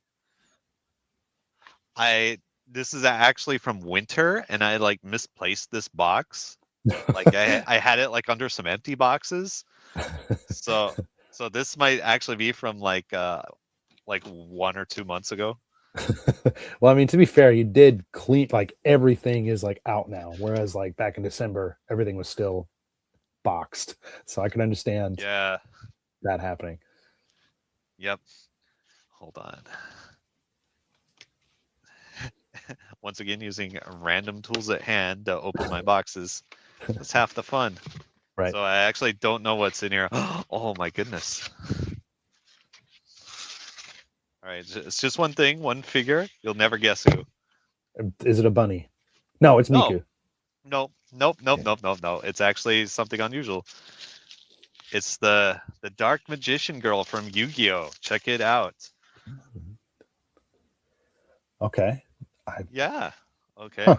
this is actually from Winter, and I like misplaced this box. Like I had it like under some empty boxes. So this might actually be from like 1 or 2 months ago. Well, I mean, to be fair, you did clean, like everything is like out now, whereas like back in December, everything was still boxed. So I can understand Yeah. that happening. Yep. Hold on. Once again, using random tools at hand to open my boxes. That's half the fun. Right. So I actually don't know what's in here. Oh my goodness. All right, it's just one thing, one figure. You'll never guess who. Is it a bunny? No, it's Miku. Nope. It's actually something unusual. It's the Dark Magician Girl from Yu-Gi-Oh! Check it out. Okay. Yeah. Okay. Huh.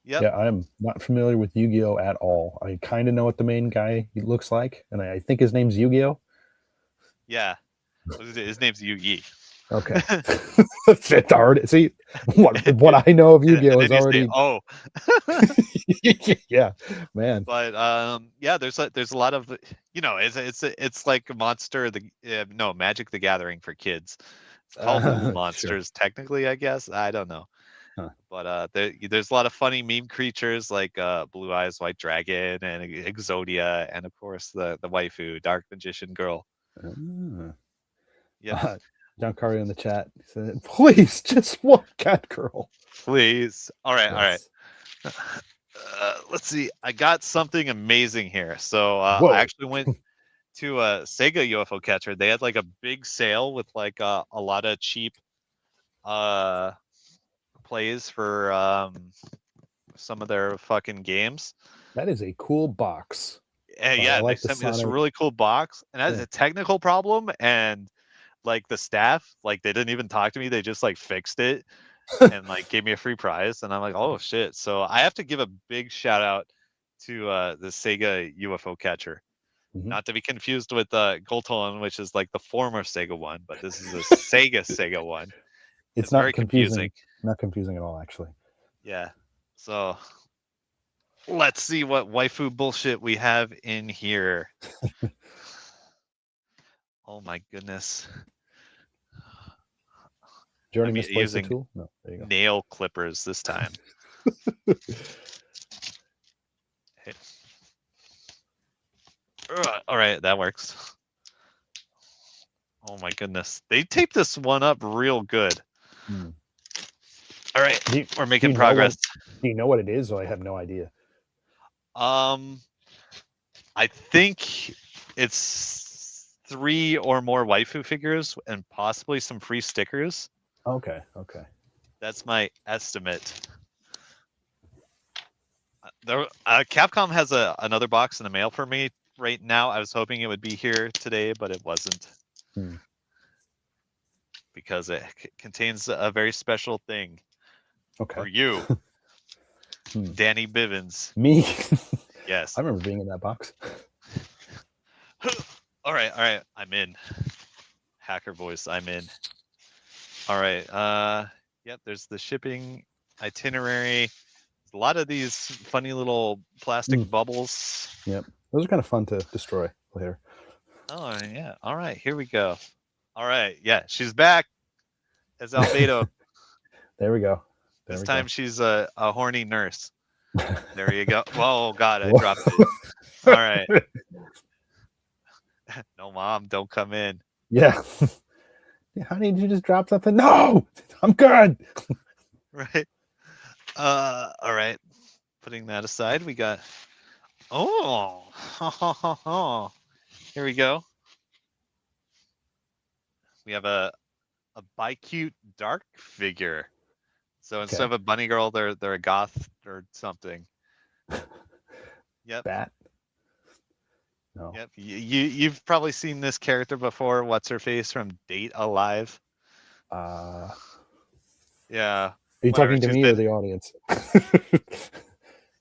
Yep. Yeah, I'm not familiar with Yu-Gi-Oh at all. I kind of know what the main guy looks like, and I think his name's Yu-Gi-Oh. Yeah. His name's Yu-Gi. Okay. It's hard. See, what I know of Yu-Gi-Oh is already. Oh. Yeah, man. But yeah, there's a lot of, it's like Monster Magic the Gathering for kids. It's called Little Monsters, sure. Technically, I guess. I don't know. Huh. But there's a lot of funny meme creatures like Blue Eyes White Dragon and Exodia, and of course the waifu Dark Magician Girl. Yeah. John Curry in the chat said, "Please, just one cat girl, please." All right, yes. All right. Let's see. I got something amazing here. So I actually went to a Sega UFO catcher. They had like a big sale with like a lot of cheap plays for some of their fucking games. That is a cool box. Yeah, like they sent me this really cool box, and that's a technical problem, and like the staff, like they didn't even talk to me. They just like fixed it and like gave me a free prize, and I'm like, oh shit. So I have to give a big shout out to the Sega UFO catcher. Not to be confused with Golton, which is like the former Sega one, but this is a Sega one. It's not very confusing. Not confusing at all, actually. Yeah. So let's see what waifu bullshit we have in here. Oh my goodness. Journey misplaced the tool? No, there you go. Nail clippers this time. Hey. All right, that works. Oh my goodness. They taped this one up real good. All right, we're making progress. Do you know what it is? Or I have no idea. I think it's 3 or more waifu figures and possibly some free stickers. Okay. That's my estimate. Capcom has another box in the mail for me right now. I was hoping it would be here today, but it wasn't. Because it contains a very special thing for you, Danny Bivens. Me? Yes. I remember being in that box. All right. I'm in. Hacker voice. I'm in. All right. Yep. There's the shipping itinerary. A lot of these funny little plastic bubbles. Yep. Those are kind of fun to destroy later. Oh yeah. All right. Here we go. All right. Yeah. She's back as Albedo. There we go. This time she's a horny nurse. There you go. Whoa, God, I dropped it. All right. No, Mom, don't come in. Yeah. Honey, did you just drop something? No, I'm good. Right. All right. Putting that aside, we got. Oh, here we go. We have a bi-cute dark figure. So instead of a bunny girl, they're a goth or something. Yep. Bat. No. Yep. You've probably seen this character before. What's her face from Date Alive? Are Yeah. you talking to me or the audience?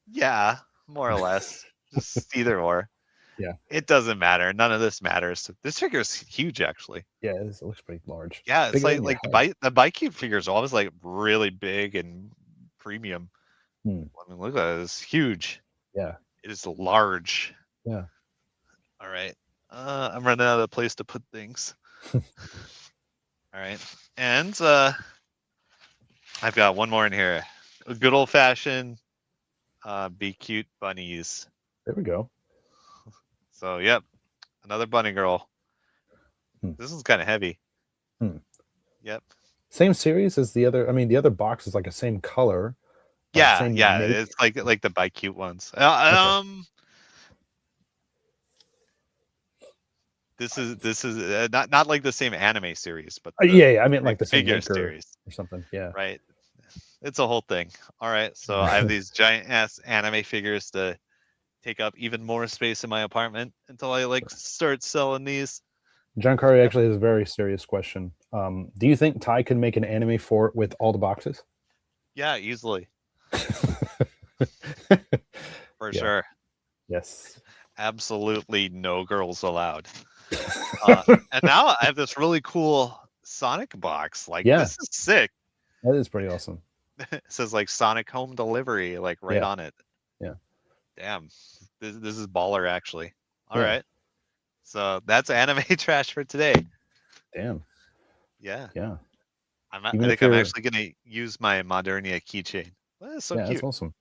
Yeah, more or less. Just either or. Yeah. It doesn't matter. None of this matters. This figure is huge, actually. Yeah, it looks pretty large. Yeah, it's Bigger like than the bi-cute figures are always like really big and premium. I mean, look at that. It's huge. Yeah. It is large. Yeah. All right. I'm running out of place to put things. All right. And I've got one more in here. A good old fashioned be cute bunnies. There we go. So yep. Another bunny girl. This is kind of heavy. Yep. Same series as the other. I mean, the other box is like a same color. Yeah, same yeah. make. It's like the bi cute ones. This is not like the same anime series, but yeah. I meant like the same figure maker series or something. Yeah. Right. It's a whole thing. All right. So I have these giant ass anime figures to take up even more space in my apartment until I start selling these. John Curry actually has a very serious question. Do you think Ty can make an anime for it with all the boxes? Yeah, easily. For sure. Yes. Absolutely no girls allowed. And now I have this really cool Sonic box. This is sick. That is pretty awesome. It says Sonic Home Delivery right on it. Yeah. Damn. This is baller actually. All right. So that's anime trash for today. Damn. Yeah. Yeah. I think I'm actually gonna use my Modernia keychain. That's so cute. That's awesome.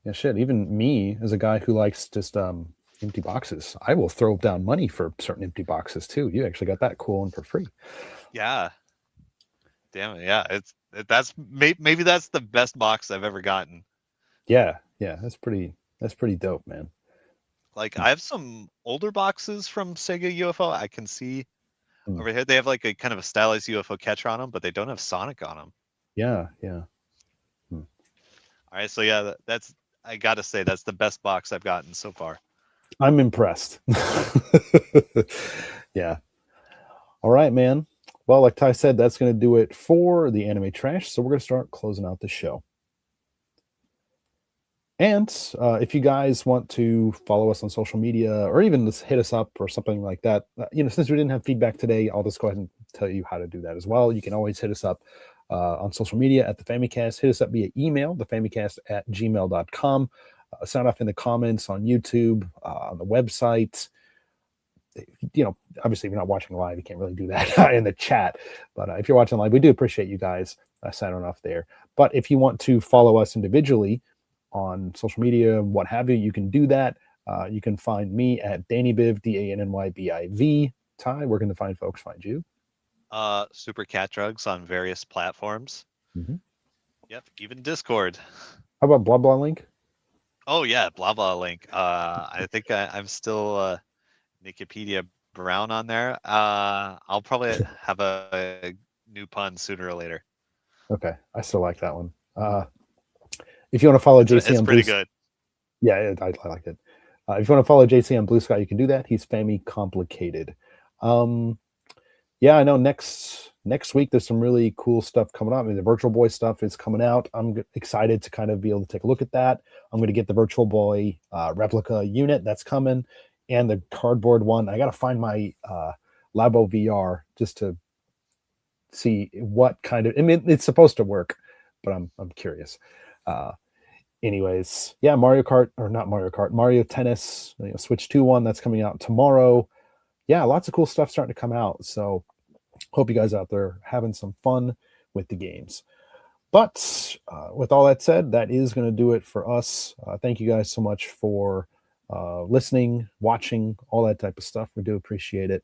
Yeah, shit. Even me, as a guy who likes just empty boxes, I will throw down money for certain empty boxes too. You actually got that cool one for free. Yeah. Damn it. Yeah. Maybe that's the best box I've ever gotten. Yeah. That's pretty dope, man. I have some older boxes from Sega UFO. I can see over here. They have a kind of a stylized UFO catcher on them, but they don't have Sonic on them. Yeah. All right. So yeah, I gotta say that's the best box I've gotten so far. I'm impressed. Yeah. All right, man. Well, like Ty said, that's going to do it for the anime trash. So we're going to start closing out the show. And if you guys want to follow us on social media or even just hit us up or something like that, since we didn't have feedback today, I'll just go ahead and tell you how to do that as well. You can always hit us up on social media at the Famicast. Hit us up via email, thefamicast@gmail.com. Sound off in the comments on YouTube, on the website. Obviously, if you're not watching live, you can't really do that in the chat. But if you're watching live, we do appreciate you guys signing off there. But if you want to follow us individually on social media, what have you, you can do that. You can find me at DannyBiv, DANNYBIV. Ty, where can the fine folks find you? Super Cat Drugs on various platforms. Mm-hmm. Yep, even Discord. How about Blah Blah Link? Oh yeah, blah blah link. I think I'm still Wikipedia Brown on there. I'll probably have a new pun sooner or later. Okay, I still like that one. If you want to follow JC It's on pretty Blue, good. yeah, I like it. If you want to follow JC on Blue Sky, you can do that. He's Fami Complicated. Yeah, I know next week there's some really cool stuff coming up. I mean, the Virtual Boy stuff is coming out. I'm excited to kind of be able to take a look at that. I'm going to get the Virtual Boy replica unit that's coming, and the cardboard one. I got to find my Labo VR just to see what kind of. I mean, it's supposed to work, but I'm curious. Anyways, yeah, Mario Tennis, Switch 2 one that's coming out tomorrow. Yeah, lots of cool stuff starting to come out. So hope you guys out there having some fun with the games. But with all that said, that is going to do it for us. Thank you guys so much for listening, watching, all that type of stuff. We do appreciate it.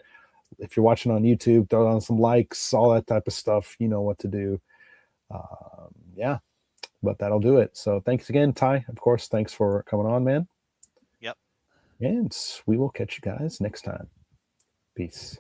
If you're watching on YouTube, throw on some likes, all that type of stuff. You know what to do. Yeah, but that'll do it. So thanks again, Ty. Of course, thanks for coming on, man. Yep. And we will catch you guys next time. Peace.